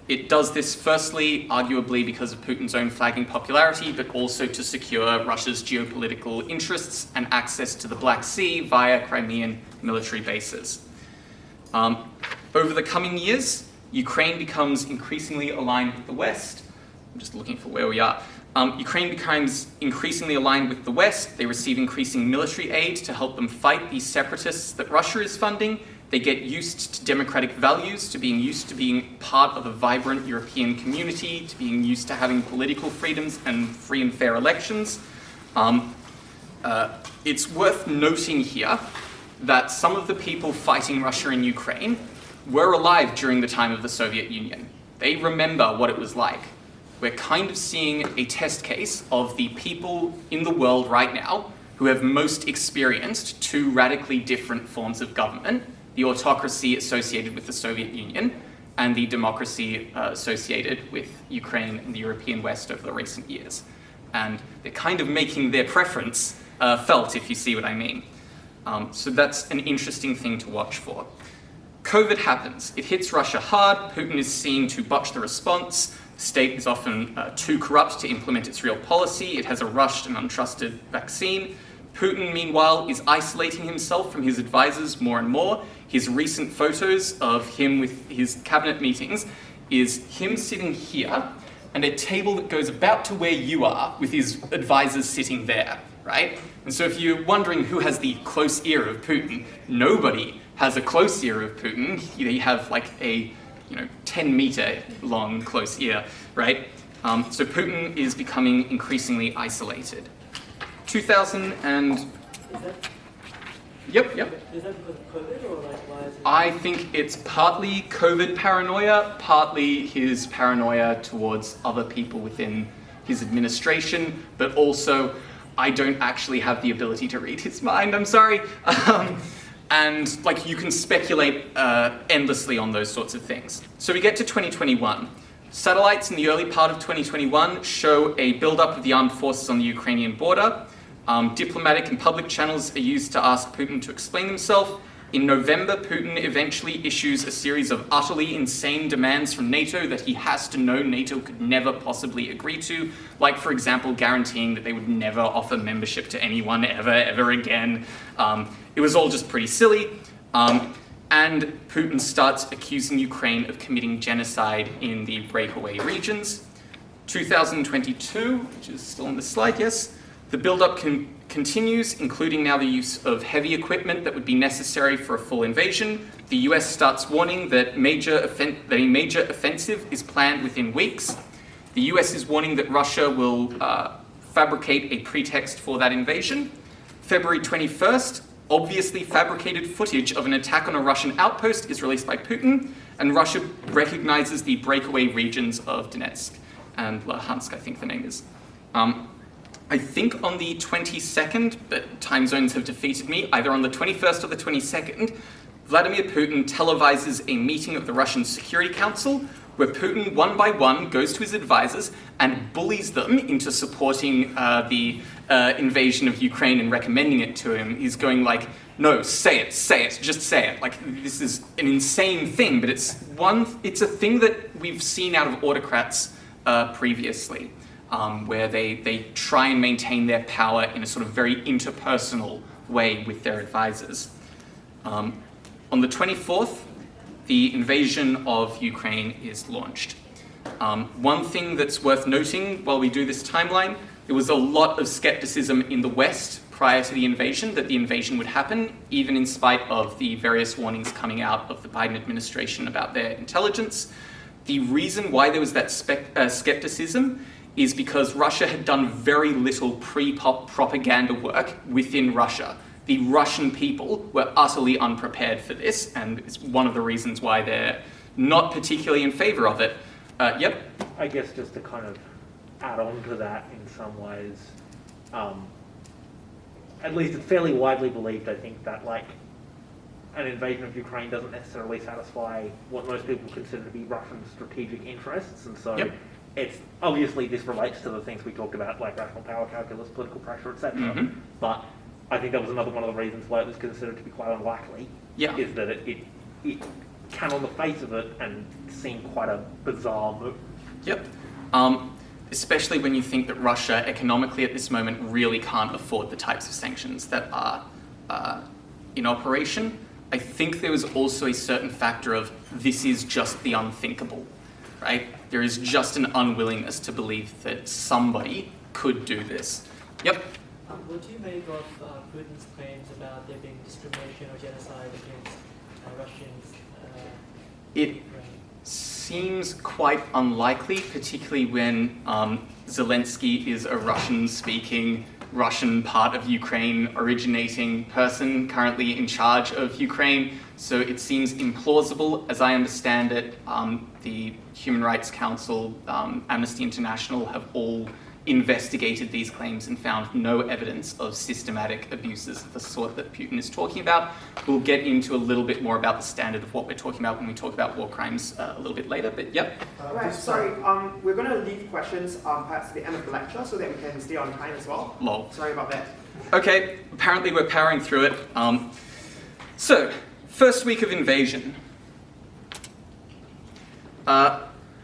S1: It does this firstly, arguably because of Putin's own flagging popularity, but also to secure Russia's geopolitical interests and access to the Black Sea via Crimean military bases. Over the coming years, Ukraine becomes increasingly aligned with the West. I'm just looking for where we are. Ukraine becomes increasingly aligned with the West. They receive increasing military aid to help them fight these separatists that Russia is funding. They get used to democratic values, to being used to being part of a vibrant European community, to being used to having political freedoms and free and fair elections. It's worth noting here that some of the people fighting Russia in Ukraine were alive during the time of the Soviet Union. They remember what it was like. We're kind of seeing a test case of the people in the world right now who have most experienced two radically different forms of government, the autocracy associated with the Soviet Union and the democracy associated with Ukraine and the European West over the recent years. And they're kind of making their preference felt, if you see what I mean. So that's an interesting thing to watch for. COVID happens. It hits Russia hard. Putin is seen to botch the response. The state is often too corrupt to implement its real policy. It has a rushed and untrusted vaccine. Putin, meanwhile, is isolating himself from his advisors more and more. His recent photos of him with his cabinet meetings is him sitting here and a table that goes about to where you are with his advisors sitting there, right? And so if you're wondering who has the close ear of Putin, nobody has a close ear of Putin. They have like a 10-meter long close ear, right? So Putin is becoming increasingly isolated. 2000 and...
S6: Is that,
S1: Yep.
S6: is that because of COVID or like why is it?
S1: I think it's partly COVID paranoia, partly his paranoia towards other people within his administration, but also I don't actually have the ability to read his mind, I'm sorry. And like you can speculate endlessly on those sorts of things. So we get to 2021. Satellites in the early part of 2021 show a buildup of the armed forces on the Ukrainian border. Diplomatic and public channels are used to ask Putin to explain himself. In November, Putin eventually issues a series of utterly insane demands from NATO that he has to know NATO could never possibly agree to, like, for example, guaranteeing that they would never offer membership to anyone ever again. It was all just pretty silly. And Putin starts accusing Ukraine of committing genocide in the breakaway regions. 2022, which is still on the slide, yes. The build-up continues, including now the use of heavy equipment that would be necessary for a full invasion. The US starts warning that a major offensive is planned within weeks. The US is warning that Russia will fabricate a pretext for that invasion. February 21st, obviously fabricated footage of an attack on a Russian outpost is released by Putin, and Russia recognizes the breakaway regions of Donetsk and Luhansk, I think the name is. I think on the 22nd, but time zones have defeated me, either on the 21st or the 22nd, Vladimir Putin televises a meeting of the Russian Security Council where Putin, one by one, goes to his advisors and bullies them into supporting the invasion of Ukraine and recommending it to him. He's going like, no, say it, just say it. Like, this is an insane thing, but it's a thing that we've seen out of autocrats previously. Where they try and maintain their power in a sort of very interpersonal way with their advisors. On the 24th, the invasion of Ukraine is launched. One thing that's worth noting while we do this timeline, there was a lot of skepticism in the West prior to the invasion that the invasion would happen, even in spite of the various warnings coming out of the Biden administration about their intelligence. The reason why there was that skepticism is because Russia had done very little pre-propaganda work within Russia. The Russian people were utterly unprepared for this, and it's one of the reasons why they're not particularly in favor of it. Yep?
S2: I guess just to kind of add on to that in some ways, at least it's fairly widely believed, I think, that like an invasion of Ukraine doesn't necessarily satisfy what most people consider to be Russian strategic interests, and so it's obviously this relates to the things we talked about, like rational power calculus, political pressure, etc. But I think that was another one of the reasons why it was considered to be quite unlikely. Is that it can, on the face of it, and seem quite a bizarre move.
S1: Especially when you think that Russia, economically at this moment, really can't afford the types of sanctions that are in operation. I think there was also a certain factor of this is just the unthinkable, right? There is just an unwillingness to believe that somebody could do this.
S8: What do you make of Putin's claims about there being discrimination or genocide against Russians?
S1: It seems quite unlikely, particularly when Zelensky is a Russian-speaking, Russian part of Ukraine originating person currently in charge of Ukraine. So it seems implausible. As I understand it, the Human Rights Council, Amnesty International have all investigated these claims and found no evidence of systematic abuses of the sort that Putin is talking about. We'll get into a little bit more about the standard of what we're talking about when we talk about war crimes a little bit later, but
S9: Right, sorry, we're going to leave questions perhaps at the end of the lecture so that we can stay on time as well.
S1: Lol.
S9: Sorry about that.
S1: Okay, apparently we're powering through it. So, first week of invasion.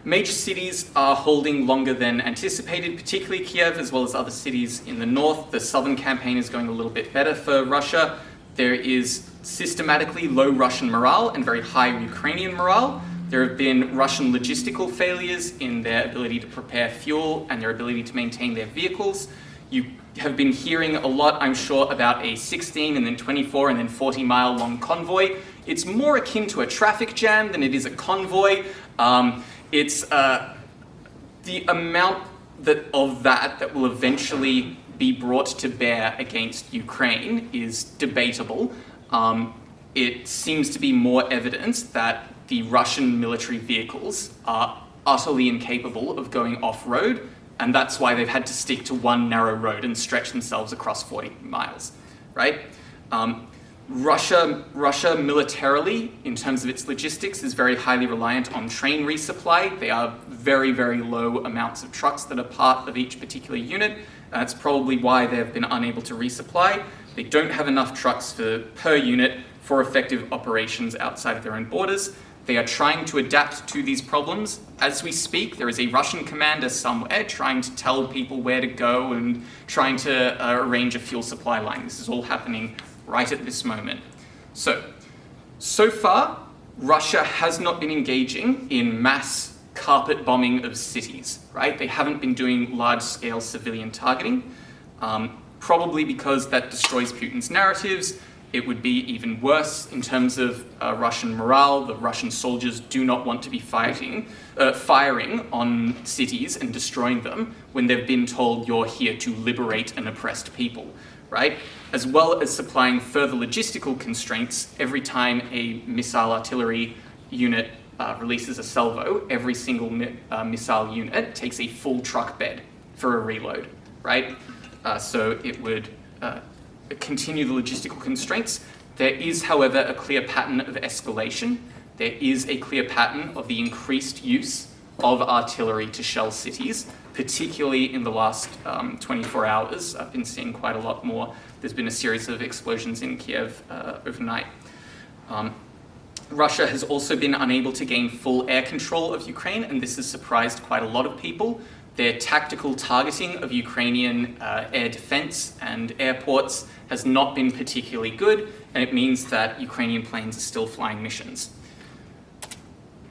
S1: Major cities are holding longer than anticipated, particularly Kiev, as well as other cities in the north. The southern campaign is going a little bit better for Russia. There is systematically low Russian morale and very high Ukrainian morale. There have been Russian logistical failures in their ability to prepare fuel and their ability to maintain their vehicles. You have been hearing a lot, I'm sure, about a 16 and then 24 and then 40 mile long convoy. It's more akin to a traffic jam than it is a convoy. It's the amount of that will eventually be brought to bear against Ukraine is debatable. It seems to be more evidence that the Russian military vehicles are utterly incapable of going off-road, and that's why they've had to stick to one narrow road and stretch themselves across 40 miles, right? Russia militarily, in terms of its logistics, is very highly reliant on train resupply. They are very, very low amounts of trucks that are part of each particular unit. That's probably why they've been unable to resupply. They don't have enough trucks per unit for effective operations outside of their own borders. They are trying to adapt to these problems. As we speak, there is a Russian commander somewhere trying to tell people where to go and trying to arrange a fuel supply line. This is all happening right at this moment. So far, Russia has not been engaging in mass carpet bombing of cities, right? They haven't been doing large-scale civilian targeting, probably because that destroys Putin's narratives. It would be even worse in terms of Russian morale. The Russian soldiers do not want to be firing on cities and destroying them when they've been told you're here to liberate an oppressed people, right? As well as supplying further logistical constraints. Every time a missile artillery unit releases a salvo, every single missile unit takes a full truck bed for a reload, right? So it would continue the logistical constraints. There is, however, a clear pattern of escalation. There is a clear pattern of the increased use of artillery to shell cities, particularly in the last 24 hours. I've been seeing quite a lot more. There's been a series of explosions in Kiev overnight. Russia has also been unable to gain full air control of Ukraine, and this has surprised quite a lot of people. Their tactical targeting of Ukrainian air defense and airports has not been particularly good, and it means that Ukrainian planes are still flying missions.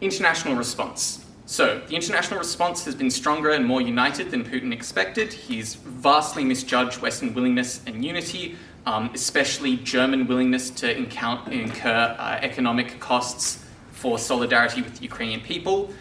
S1: International response. So, the international response has been stronger and more united than Putin expected. He's vastly misjudged Western willingness and unity, especially German willingness to incur economic costs for solidarity with the Ukrainian people.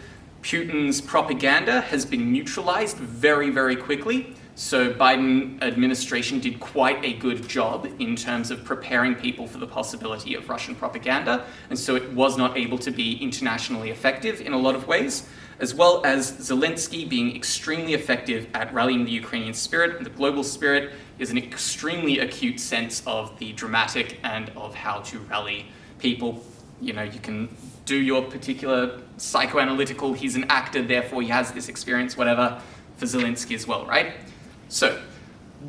S1: Putin's propaganda has been neutralized very, very quickly. So Biden administration did quite a good job in terms of preparing people for the possibility of Russian propaganda. And so it was not able to be internationally effective in a lot of ways, as well as Zelensky being extremely effective at rallying the Ukrainian spirit. And the global spirit is an extremely acute sense of the dramatic and of how to rally people. You know, you can do your particular psychoanalytical, he's an actor, therefore he has this experience, whatever, for Zelensky as well, right? So,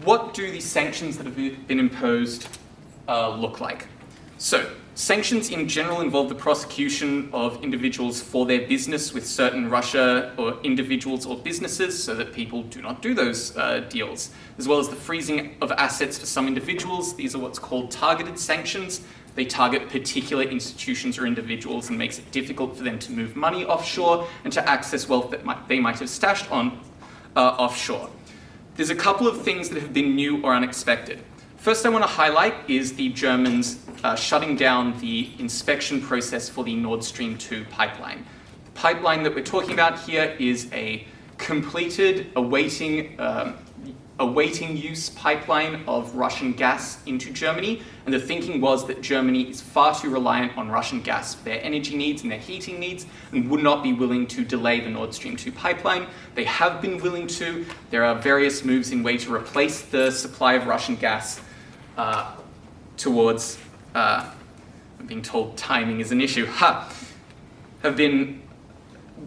S1: what do the sanctions that have been imposed look like? So, sanctions in general involve the prosecution of individuals for their business with certain Russia or individuals or businesses so that people do not do those deals, as well as the freezing of assets for some individuals. These are what's called targeted sanctions. They target particular institutions or individuals and makes it difficult for them to move money offshore and to access wealth that they might have stashed on offshore. There's a couple of things that have been new or unexpected. First I want to highlight is the Germans shutting down the inspection process for the Nord Stream 2 pipeline. The pipeline that we're talking about here is a completed, awaiting use pipeline of Russian gas into Germany, and the thinking was that Germany is far too reliant on Russian gas for their energy needs and their heating needs, and would not be willing to delay the Nord Stream 2 pipeline. They have been willing to. There are various moves in way to replace the supply of Russian gas towards, I'm being told timing is an issue, have been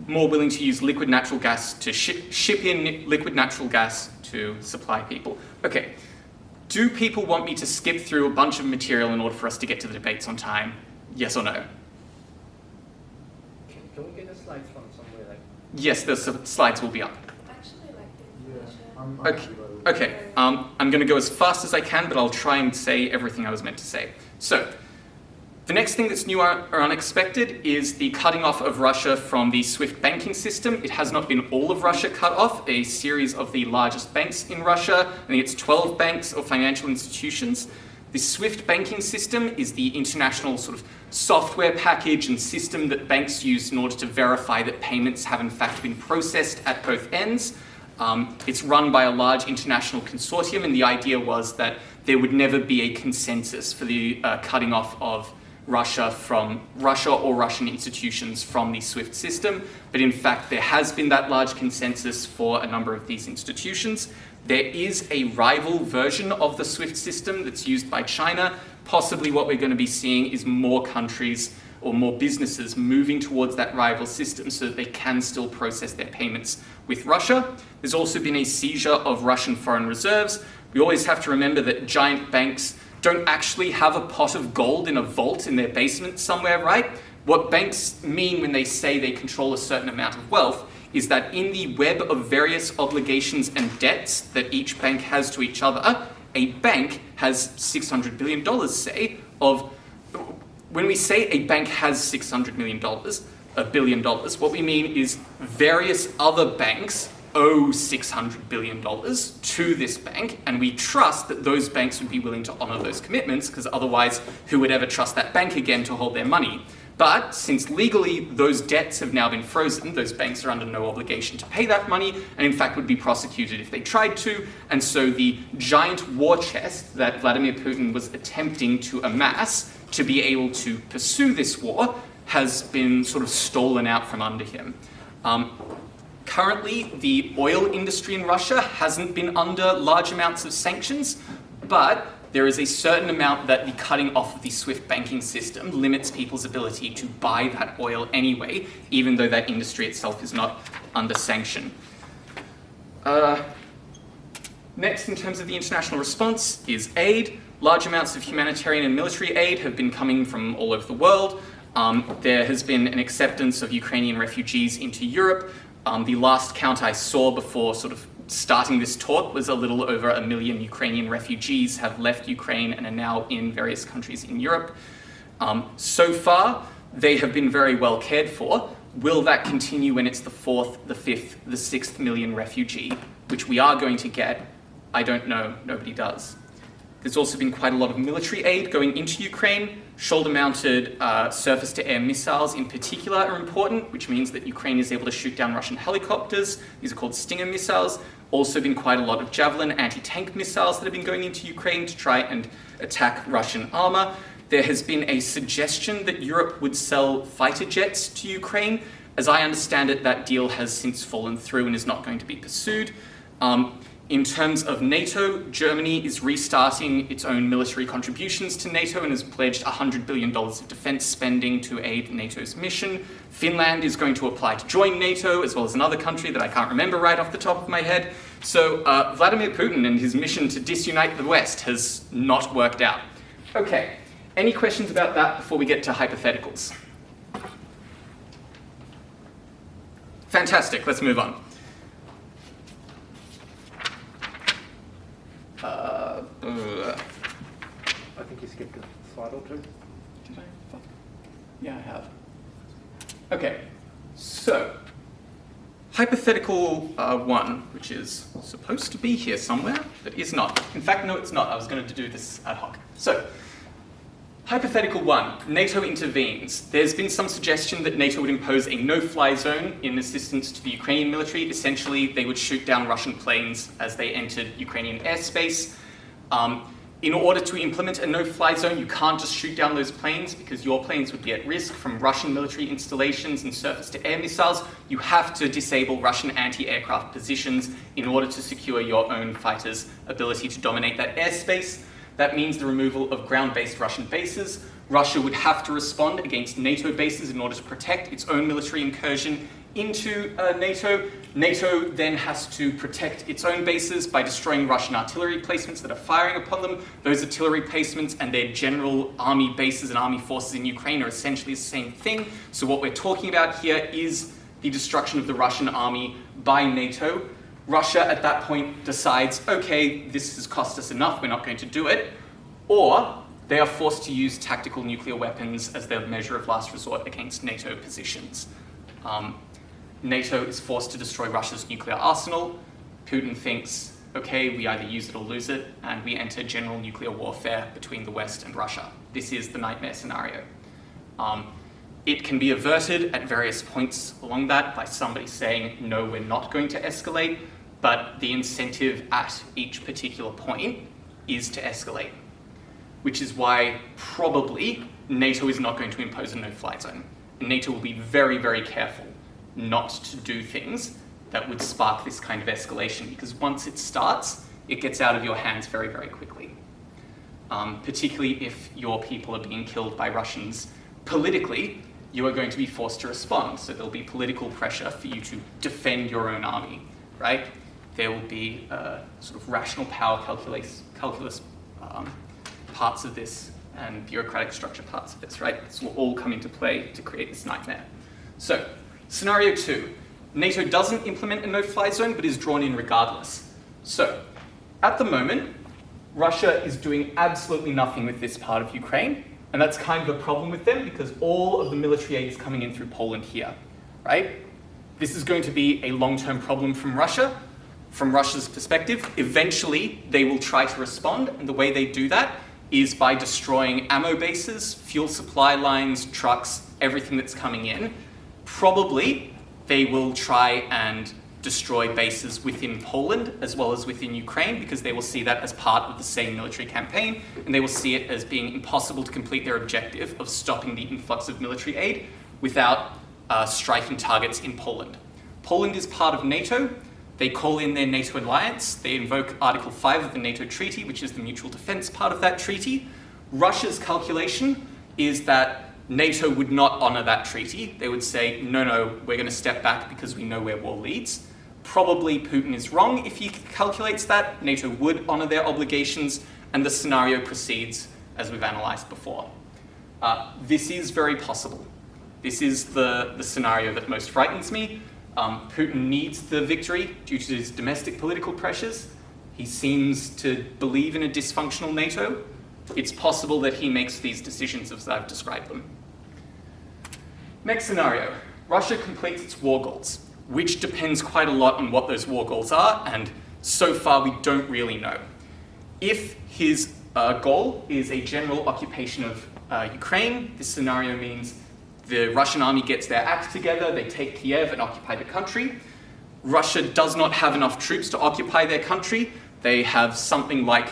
S1: more willing to use liquid natural gas to ship in liquid natural gas to supply people. Okay, do people want me to skip through a bunch of material in order for us to get to the debates on time? Yes or no?
S7: Can we get the slides from somewhere like?
S1: Yes, the slides will be up.
S10: Actually, like the information.
S1: Okay, I'm going to go as fast as I can, but I'll try and say everything I was meant to say. So, the next thing that's new or unexpected is the cutting off of Russia from the SWIFT banking system. It has not been all of Russia cut off. A series of the largest banks in Russia, I think it's 12 banks or financial institutions. The SWIFT banking system is the international sort of software package and system that banks use in order to verify that payments have in fact been processed at both ends. It's run by a large international consortium, and the idea was that there would never be a consensus for the cutting off of Russia or Russian institutions from the SWIFT system, but in fact there has been that large consensus for a number of these institutions. There is a rival version of the SWIFT system that's used by China. Possibly what we're going to be seeing is more countries or more businesses moving towards that rival system so that they can still process their payments with Russia. There's also been a seizure of Russian foreign reserves. We always have to remember that giant banks don't actually have a pot of gold in a vault in their basement somewhere, right? What banks mean when they say they control a certain amount of wealth is that in the web of various obligations and debts that each bank has to each other, a bank has $600 billion, say, of... When we say a bank has $600 million, $1 billion, what we mean is various other banks owe $600 billion to this bank, and we trust that those banks would be willing to honor those commitments, because otherwise, who would ever trust that bank again to hold their money? But since legally those debts have now been frozen, those banks are under no obligation to pay that money, and in fact would be prosecuted if they tried to, and so the giant war chest that Vladimir Putin was attempting to amass to be able to pursue this war has been sort of stolen out from under him. Currently, the oil industry in Russia hasn't been under large amounts of sanctions, but there is a certain amount that the cutting off of the SWIFT banking system limits people's ability to buy that oil anyway, even though that industry itself is not under sanction. Next, in terms of the international response, is aid. Large amounts of humanitarian and military aid have been coming from all over the world. There has been an acceptance of Ukrainian refugees into Europe. The last count I saw before sort of starting this talk was a little over 1 million Ukrainian refugees have left Ukraine and are now in various countries in Europe. So far, they have been very well cared for. Will that continue when it's the 4th, the 5th, the 6th million refugee, which we are going to get? I don't know, nobody does. There's also been quite a lot of military aid going into Ukraine. Shoulder-mounted surface-to-air missiles in particular are important, which means that Ukraine is able to shoot down Russian helicopters. These are called Stinger missiles. Also been quite a lot of Javelin anti-tank missiles that have been going into Ukraine to try and attack Russian armor. There has been a suggestion that Europe would sell fighter jets to Ukraine. As I understand it, that deal has since fallen through and is not going to be pursued. In terms of NATO, Germany is restarting its own military contributions to NATO and has pledged $100 billion of defense spending to aid NATO's mission. Finland is going to apply to join NATO, as well as another country that I can't remember right off the top of my head. So Vladimir Putin and his mission to disunite the West has not worked out. Okay, any questions about that before we get to hypotheticals? Fantastic, let's move on.
S2: I think you skipped a slide or two.
S1: Did I? Fuck. Yeah, I have. Okay, so hypothetical 1, which is supposed to be here somewhere, but is not. In fact, no, it's not. I was going to do this ad hoc. So, hypothetical 1, NATO intervenes. There's been some suggestion that NATO would impose a no-fly zone in assistance to the Ukrainian military. Essentially, they would shoot down Russian planes as they entered Ukrainian airspace. In order to implement a no-fly zone, you can't just shoot down those planes because your planes would be at risk from Russian military installations and surface-to-air missiles. You have to disable Russian anti-aircraft positions in order to secure your own fighters' ability to dominate that airspace. That means the removal of ground-based Russian bases. Russia would have to respond against NATO bases in order to protect its own military incursion into NATO. NATO then has to protect its own bases by destroying Russian artillery placements that are firing upon them. Those artillery placements and their general army bases and army forces in Ukraine are essentially the same thing. So what we're talking about here is the destruction of the Russian army by NATO. Russia at that point decides, okay, this has cost us enough, we're not going to do it. Or they are forced to use tactical nuclear weapons as their measure of last resort against NATO positions. NATO is forced to destroy Russia's nuclear arsenal. Putin thinks, okay, we either use it or lose it, and we enter general nuclear warfare between the West and Russia. This is the nightmare scenario. It can be averted at various points along that by somebody saying, no, we're not going to escalate, but the incentive at each particular point is to escalate, which is why probably NATO is not going to impose a no-fly zone. And NATO will be very, very careful not to do things that would spark this kind of escalation, because once it starts, it gets out of your hands very, very quickly. Particularly if your people are being killed by Russians politically, you are going to be forced to respond. So there'll be political pressure for you to defend your own army, right? There will be sort of rational power calculus parts of this and bureaucratic structure parts of this, right? This will all come into play to create this nightmare. So, scenario 2. NATO doesn't implement a no-fly zone, but is drawn in regardless. So, at the moment, Russia is doing absolutely nothing with this part of Ukraine, and that's kind of a problem with them because all of the military aid is coming in through Poland here, right? This is going to be a long-term problem from Russia. From Russia's perspective, eventually they will try to respond, and the way they do that is by destroying ammo bases, fuel supply lines, trucks, everything that's coming in. Probably they will try and destroy bases within Poland as well as within Ukraine because they will see that as part of the same military campaign, and they will see it as being impossible to complete their objective of stopping the influx of military aid without striking targets in Poland. Poland is part of NATO. They call in their NATO alliance. They invoke Article 5 of the NATO treaty, which is the mutual defense part of that treaty. Russia's calculation is that NATO would not honor that treaty. They would say, no, we're going to step back because we know where war leads. Probably Putin is wrong if he calculates that. NATO would honor their obligations, and the scenario proceeds as we've analyzed before. This is very possible. This is the scenario that most frightens me. Putin needs the victory due to his domestic political pressures. He seems to believe in a dysfunctional NATO. It's possible that he makes these decisions as I've described them. Next scenario, Russia completes its war goals, which depends quite a lot on what those war goals are, and so far we don't really know. If his goal is a general occupation of Ukraine, this scenario means the Russian army gets their act together, they take Kiev and occupy the country. Russia does not have enough troops to occupy their country. They have something like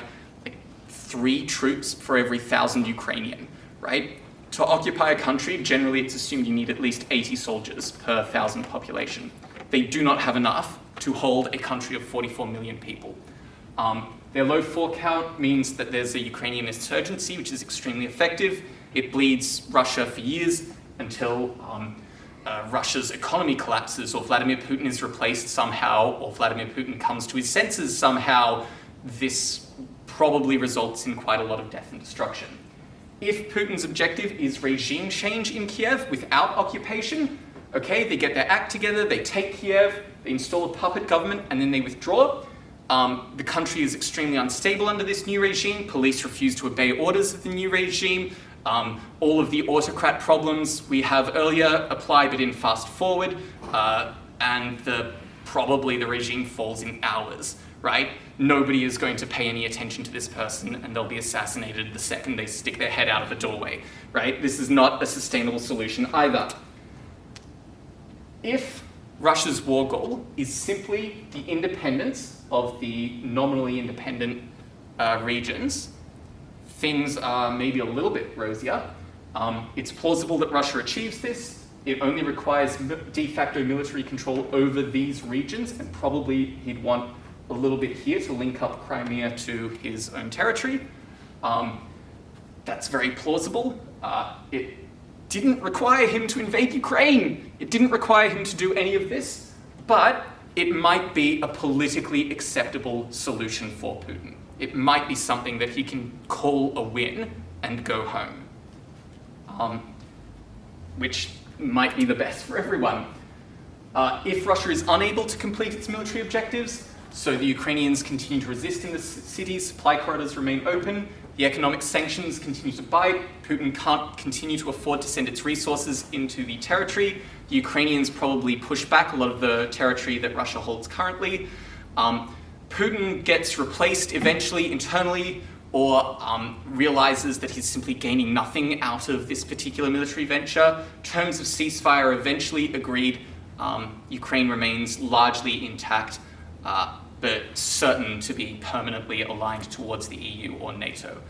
S1: 3 troops for every 1,000 Ukrainian, right? To occupy a country, generally it's assumed you need at least 80 soldiers per 1,000 population. They do not have enough to hold a country of 44 million people. Their low force count means that there's a Ukrainian insurgency, which is extremely effective. It bleeds Russia for years until Russia's economy collapses, or Vladimir Putin is replaced somehow, or Vladimir Putin comes to his senses somehow. This probably results in quite a lot of death and destruction. If Putin's objective is regime change in Kiev without occupation, okay, they get their act together, they take Kiev, they install a puppet government, and then they withdraw. The country is extremely unstable under this new regime. Police refuse to obey orders of the new regime. All of the autocrat problems we have earlier apply, but in fast forward, and probably the regime falls in hours, right? Nobody is going to pay any attention to this person, and they'll be assassinated the second they stick their head out of the doorway, right? This is not a sustainable solution either. If Russia's war goal is simply the independence of the nominally independent regions, things are maybe a little bit rosier. It's plausible that Russia achieves this. It only requires de facto military control over these regions, and probably he'd want a little bit here to link up Crimea to his own territory. That's very plausible. It didn't require him to invade Ukraine. It didn't require him to do any of this, but it might be a politically acceptable solution for Putin. It might be something that he can call a win and go home, which might be the best for everyone. If Russia is unable to complete its military objectives, so the Ukrainians continue to resist in the cities, supply corridors remain open, the economic sanctions continue to bite, Putin can't continue to afford to send its resources into the territory, the Ukrainians probably push back a lot of the territory that Russia holds currently. Putin gets replaced eventually internally, or realizes that he's simply gaining nothing out of this particular military venture. Terms of ceasefire are eventually agreed. Ukraine remains largely intact, but certain to be permanently aligned towards the EU or NATO.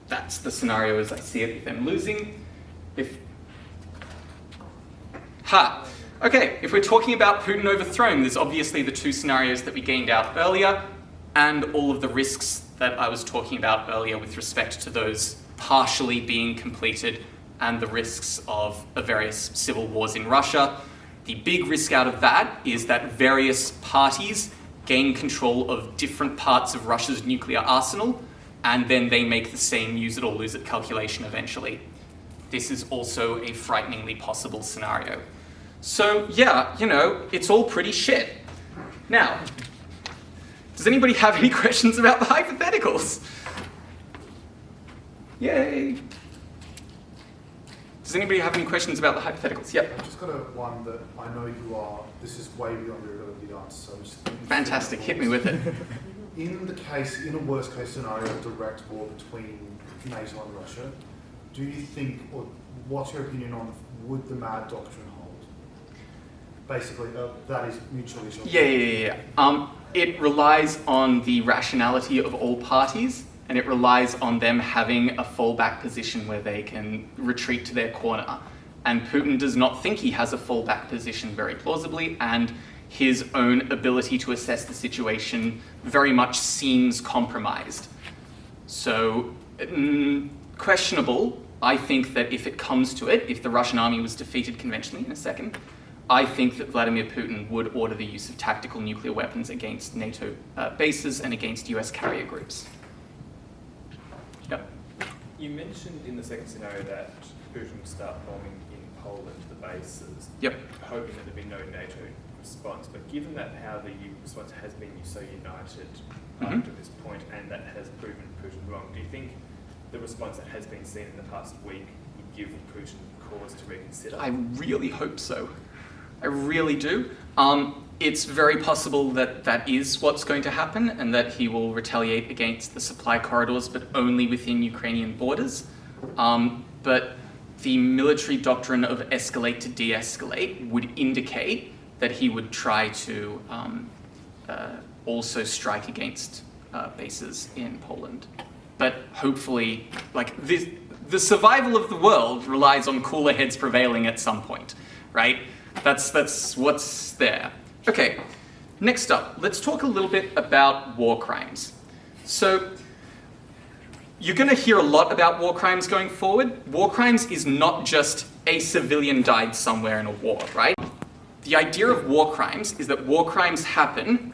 S1: That's the scenario as I see it with them losing. Okay, if we're talking about Putin overthrown, there's obviously the 2 scenarios that we gained out earlier, and all of the risks that I was talking about earlier with respect to those partially being completed and the risks of various civil wars in Russia. The big risk out of that is that various parties gain control of different parts of Russia's nuclear arsenal. and then they make the same use it or lose it calculation eventually. This is also a frighteningly possible scenario. So yeah, it's all pretty shit. Now, does anybody have any questions about the hypotheticals? Yay! Does anybody have any questions about the hypotheticals? Yep.
S4: I've just got one that I know you are, this is way beyond your ability to answer, so just...
S1: Fantastic, hit me with it.
S4: In a worst case scenario of direct war between NATO and Russia, do you think, or what's your opinion on, would the MAD doctrine hold? Basically, that is mutually assured.
S1: Yeah. It relies on the rationality of all parties, and it relies on them having a fallback position where they can retreat to their corner. And Putin does not think he has a fallback position very plausibly, and his own ability to assess the situation very much seems compromised. So, questionable. I think that if it comes to it, if the Russian army was defeated conventionally in a second, I think that Vladimir Putin would order the use of tactical nuclear weapons against NATO bases and against US carrier groups. Yep.
S11: You mentioned in the second scenario that Putin would start bombing in Poland the bases,
S1: Yep.
S11: hoping that there'd be no NATO response. But given that how the response has been so united up to this point, and that has proven Putin wrong, do you think the response that has been seen in the past week would give Putin cause to reconsider?
S1: I really hope so. I really do. It's very possible that that is what's going to happen, and that he will retaliate against the supply corridors, but only within Ukrainian borders. But the military doctrine of escalate to de-escalate would indicate that he would try to also strike against bases in Poland. But hopefully, the survival of the world relies on cooler heads prevailing at some point, right? That's what's there. Okay, next up, let's talk a little bit about war crimes. So, you're going to hear a lot about war crimes going forward. War crimes is not just a civilian died somewhere in a war, right? The idea of war crimes is that war crimes happen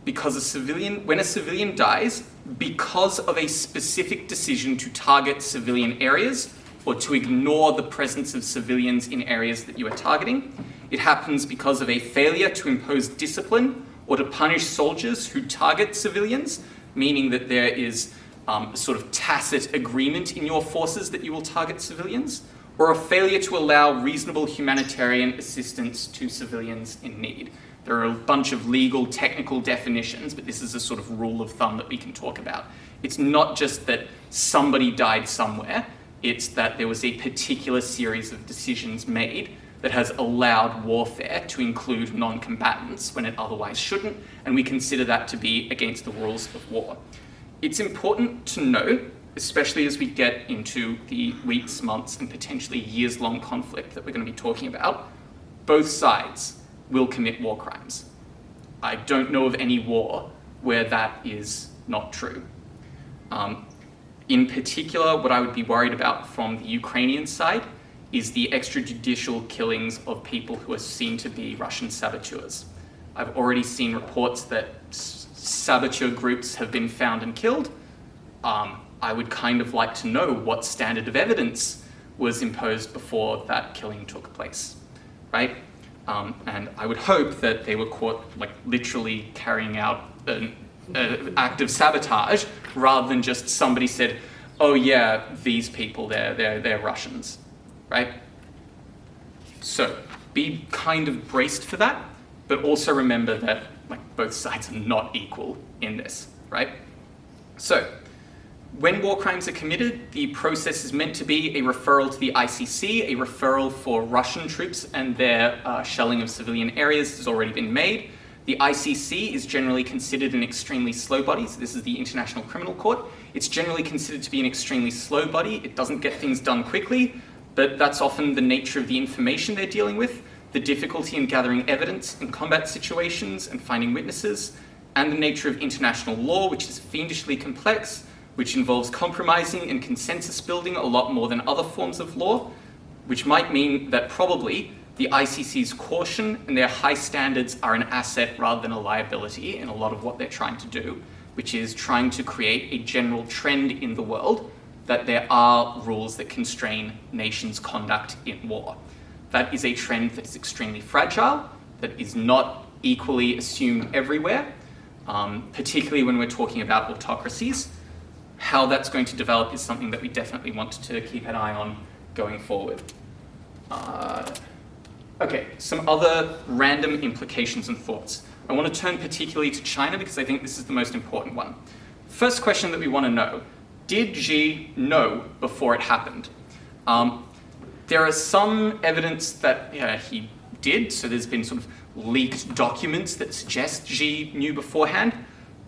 S1: because when a civilian dies because of a specific decision to target civilian areas or to ignore the presence of civilians in areas that you are targeting. It happens because of a failure to impose discipline or to punish soldiers who target civilians, meaning that there is a sort of tacit agreement in your forces that you will target civilians, or a failure to allow reasonable humanitarian assistance to civilians in need. There are a bunch of legal, technical definitions, but this is a sort of rule of thumb that we can talk about. It's not just that somebody died somewhere, it's that there was a particular series of decisions made that has allowed warfare to include non-combatants when it otherwise shouldn't, and we consider that to be against the rules of war. It's important to note, especially as we get into the weeks, months, and potentially years-long conflict that we're going to be talking about, both sides will commit war crimes. I don't know of any war where that is not true. In particular, what I would be worried about from the Ukrainian side is the extrajudicial killings of people who are seen to be Russian saboteurs. I've already seen reports that saboteur groups have been found and killed. I would kind of like to know what standard of evidence was imposed before that killing took place, right? And I would hope that they were caught literally carrying out an act of sabotage rather than just somebody said, oh yeah, these people, they're Russians, right? So be kind of braced for that, but also remember that both sides are not equal in this, right? So when war crimes are committed, the process is meant to be a referral to the ICC, a referral for Russian troops and their shelling of civilian areas has already been made. The ICC is generally considered an extremely slow body, so this is the International Criminal Court. It's generally considered to be an extremely slow body. It doesn't get things done quickly, but that's often the nature of the information they're dealing with, the difficulty in gathering evidence in combat situations and finding witnesses, and the nature of international law, which is fiendishly complex, which involves compromising and consensus building a lot more than other forms of law, which might mean that probably the ICC's caution and their high standards are an asset rather than a liability in a lot of what they're trying to do. which is trying to create a general trend in the world that there are rules that constrain nations' conduct in war. That is a trend that is extremely fragile, that is not equally assumed everywhere, particularly when we're talking about autocracies. How that's going to develop is something that we definitely want to keep an eye on going forward. Okay, some other random implications and thoughts. I want to turn particularly to China because I think this is the most important one. First question that we want to know, did Xi know before it happened? There is some evidence that he did, so there's been sort of leaked documents that suggest Xi knew beforehand,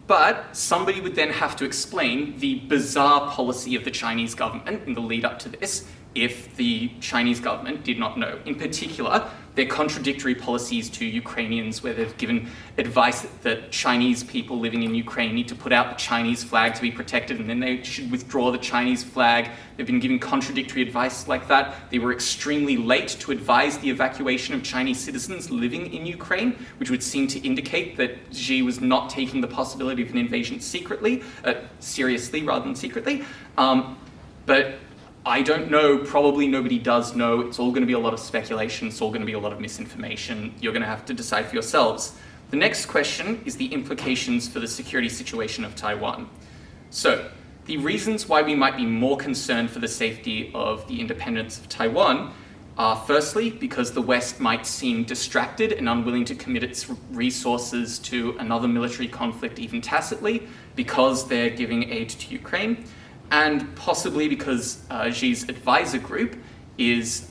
S1: but somebody would then have to explain the bizarre policy of the Chinese government in the lead up to this if the Chinese government did not know. In particular, their contradictory policies to Ukrainians, where they've given advice that Chinese people living in Ukraine need to put out the Chinese flag to be protected, and then they should withdraw the Chinese flag. They've been giving contradictory advice like that. They were extremely late to advise the evacuation of Chinese citizens living in Ukraine, which would seem to indicate that Xi was not taking the possibility of an invasion seriously rather than secretly. But I don't know, probably nobody does know. It's all going to be a lot of speculation. It's all going to be a lot of misinformation. You're going to have to decide for yourselves. The next question is the implications for the security situation of Taiwan. So, the reasons why we might be more concerned for the safety of the independence of Taiwan are firstly, because the West might seem distracted and unwilling to commit its resources to another military conflict even tacitly, because they're giving aid to Ukraine. And possibly because Xi's advisor group is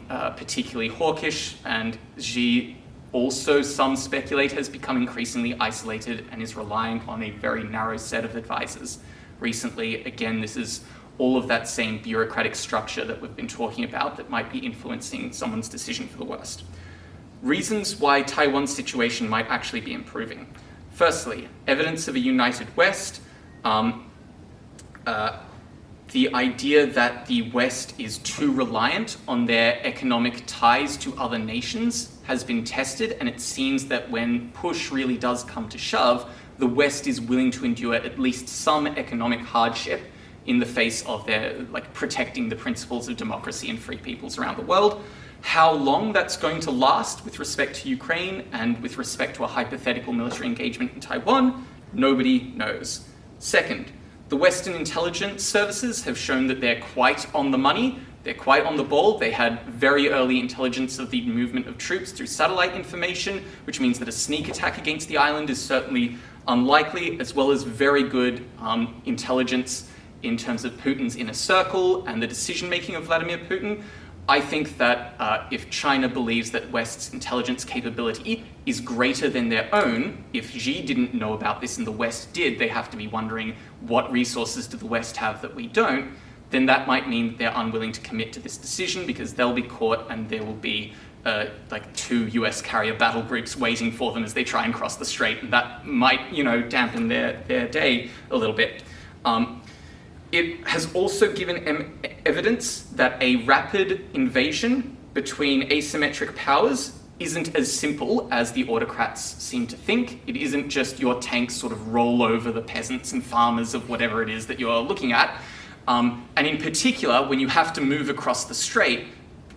S1: particularly hawkish, and Xi also, some speculate, has become increasingly isolated and is relying on a very narrow set of advisors. Recently, again, this is all of that same bureaucratic structure that we've been talking about that might be influencing someone's decision for the worst. Reasons why Taiwan's situation might actually be improving. Firstly, evidence of a united West. The idea that the West is too reliant on their economic ties to other nations has been tested, and it seems that when push really does come to shove, the West is willing to endure at least some economic hardship in the face of their, protecting the principles of democracy and free peoples around the world. How long that's going to last with respect to Ukraine and with respect to a hypothetical military engagement in Taiwan, nobody knows. Second, the Western intelligence services have shown that they're quite on the money, they're quite on the ball. They had very early intelligence of the movement of troops through satellite information, which means that a sneak attack against the island is certainly unlikely, as well as very good intelligence in terms of Putin's inner circle and the decision-making of Vladimir Putin. I think that if China believes that West's intelligence capability is greater than their own, if Xi didn't know about this and the West did, they have to be wondering what resources do the West have that we don't, then that might mean that they're unwilling to commit to this decision because they'll be caught and there will be 2 US carrier battle groups waiting for them as they try and cross the strait, and that might, dampen their day a little bit. It has also given evidence that a rapid invasion between asymmetric powers isn't as simple as the autocrats seem to think. It isn't just your tanks sort of roll over the peasants and farmers of whatever it is that you're looking at. And in particular, when you have to move across the strait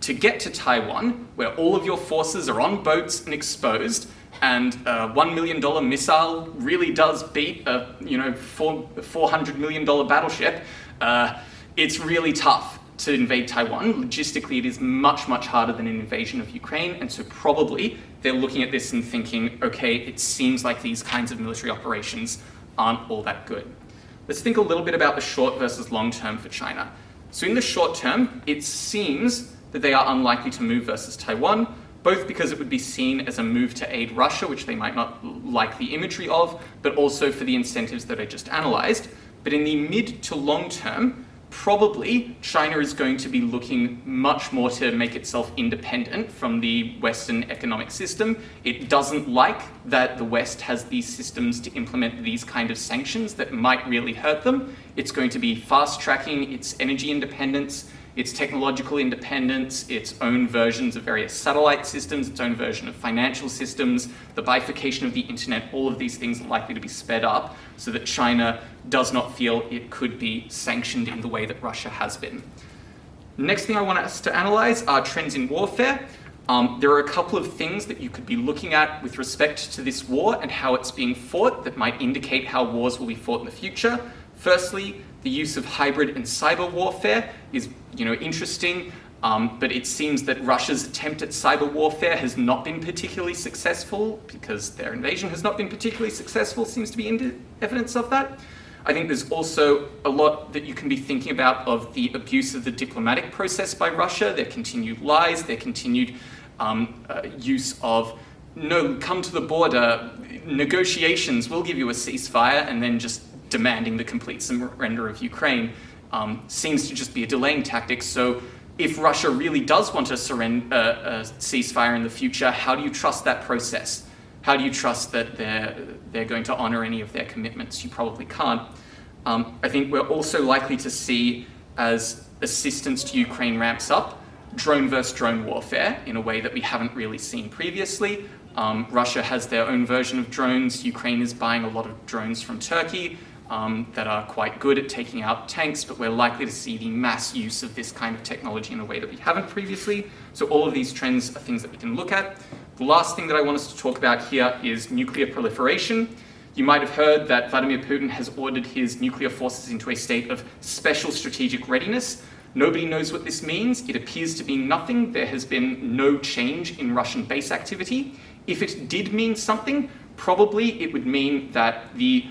S1: to get to Taiwan, where all of your forces are on boats and exposed, and a $1 million missile really does beat a $400 million battleship. It's really tough to invade Taiwan. Logistically, it is much, much harder than an invasion of Ukraine, and so probably they're looking at this and thinking, okay, it seems like these kinds of military operations aren't all that good. Let's think a little bit about the short versus long term for China. So in the short term, it seems that they are unlikely to move versus Taiwan, both because it would be seen as a move to aid Russia, which they might not like the imagery of, but also for the incentives that I just analysed. But in the mid to long term, probably China is going to be looking much more to make itself independent from the Western economic system. It doesn't like that the West has these systems to implement these kind of sanctions that might really hurt them. It's going to be fast-tracking its energy independence. its technological independence, its own versions of various satellite systems, its own version of financial systems, the bifurcation of the internet, all of these things are likely to be sped up so that China does not feel it could be sanctioned in the way that Russia has been. Next thing I want us to analyze are trends in warfare. There are a couple of things that you could be looking at with respect to this war and how it's being fought that might indicate how wars will be fought in the future. Firstly, the use of hybrid and cyber warfare is, interesting, but it seems that Russia's attempt at cyber warfare has not been particularly successful because their invasion has not been particularly successful, seems to be evidence of that. I think there's also a lot that you can be thinking about of the abuse of the diplomatic process by Russia, their continued lies, their continued use of, no, come to the border, negotiations, we'll give you a ceasefire, and then just demanding the complete surrender of Ukraine seems to just be a delaying tactic. So if Russia really does want to surrender a ceasefire in the future, how do you trust that process? How do you trust that they're going to honor any of their commitments? You probably can't. I think we're also likely to see, as assistance to Ukraine ramps up, drone versus drone warfare in a way that we haven't really seen previously. Russia has their own version of drones. Ukraine is buying a lot of drones from Turkey that are quite good at taking out tanks, but we're likely to see the mass use of this kind of technology in a way that we haven't previously. So all of these trends are things that we can look at. The last thing that I want us to talk about here is nuclear proliferation. You might have heard that Vladimir Putin has ordered his nuclear forces into a state of special strategic readiness. Nobody knows what this means. It appears to be nothing. There has been no change in Russian base activity. If it did mean something, probably it would mean that the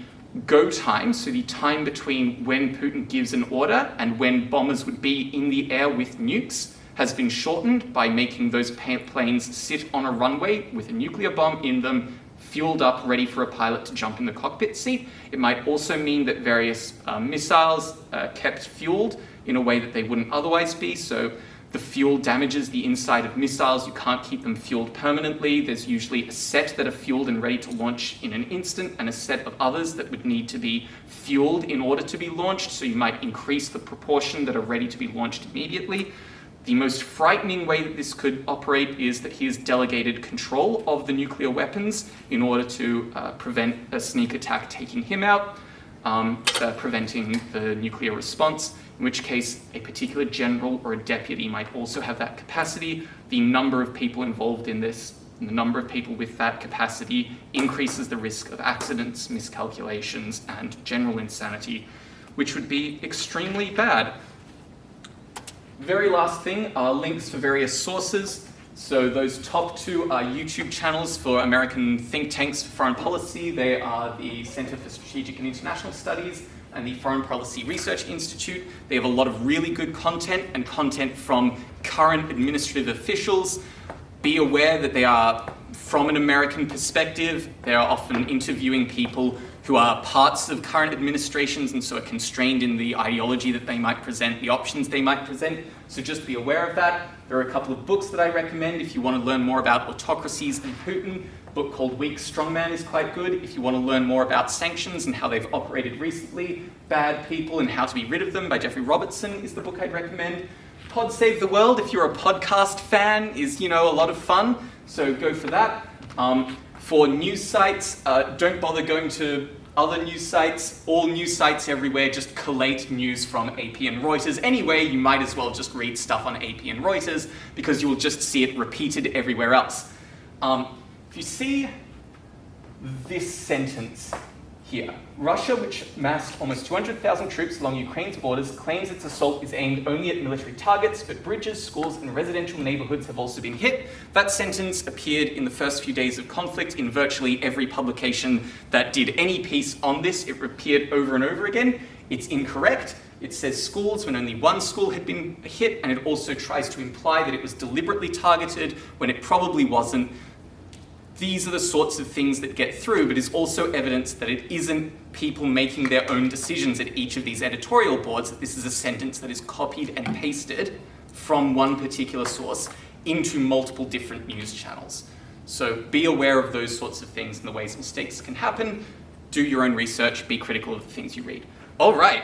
S1: go time, so the time between when Putin gives an order and when bombers would be in the air with nukes, has been shortened by making those planes sit on a runway with a nuclear bomb in them, fueled up, ready for a pilot to jump in the cockpit seat. It might also mean that various missiles kept fueled in a way that they wouldn't otherwise be. So the fuel damages the inside of missiles. You can't keep them fueled permanently. There's usually a set that are fueled and ready to launch in an instant and a set of others that would need to be fueled in order to be launched. So you might increase the proportion that are ready to be launched immediately. The most frightening way that this could operate is that he has delegated control of the nuclear weapons in order to prevent a sneak attack taking him out, preventing the nuclear response, in which case a particular general or a deputy might also have that capacity. The number of people involved in this, and the number of people with that capacity increases the risk of accidents, miscalculations, and general insanity, which would be extremely bad. Very last thing are links for various sources. So those top two are YouTube channels for American think tanks for foreign policy. They are the Center for Strategic and International Studies and the Foreign Policy Research Institute. They have a lot of really good content and content from current administrative officials. Be aware that they are from an American perspective. They are often interviewing people who are parts of current administrations and so are constrained in the ideology that they might present, the options they might present. So just be aware of that. There are a couple of books that I recommend if you want to learn more about autocracies and Putin. A book called Weak Strongman is quite good. If you want to learn more about sanctions and how they've operated recently, Bad People and How to Be Rid of Them by Jeffrey Robertson is the book I'd recommend. Pod Save the World, if you're a podcast fan, is, a lot of fun. So go for that. For news sites, don't bother going to other news sites. All news sites everywhere just collate news from AP and Reuters. Anyway, you might as well just read stuff on AP and Reuters because you will just see it repeated everywhere else. If you see this sentence here, Russia, which massed almost 200,000 troops along Ukraine's borders, claims its assault is aimed only at military targets, but bridges, schools, and residential neighborhoods have also been hit. That sentence appeared in the first few days of conflict in virtually every publication that did any piece on this. It appeared over and over again. It's incorrect. It says schools when only one school had been hit, and it also tries to imply that it was deliberately targeted when it probably wasn't. These are the sorts of things that get through, but is also evidence that it isn't people making their own decisions at each of these editorial boards, that this is a sentence that is copied and pasted from one particular source into multiple different news channels. So be aware of those sorts of things and the ways mistakes can happen. Do your own research, be critical of the things you read. All right,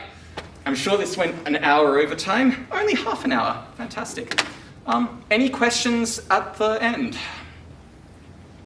S1: I'm sure this went an hour over time. Only half an hour. Fantastic. Any questions at the end?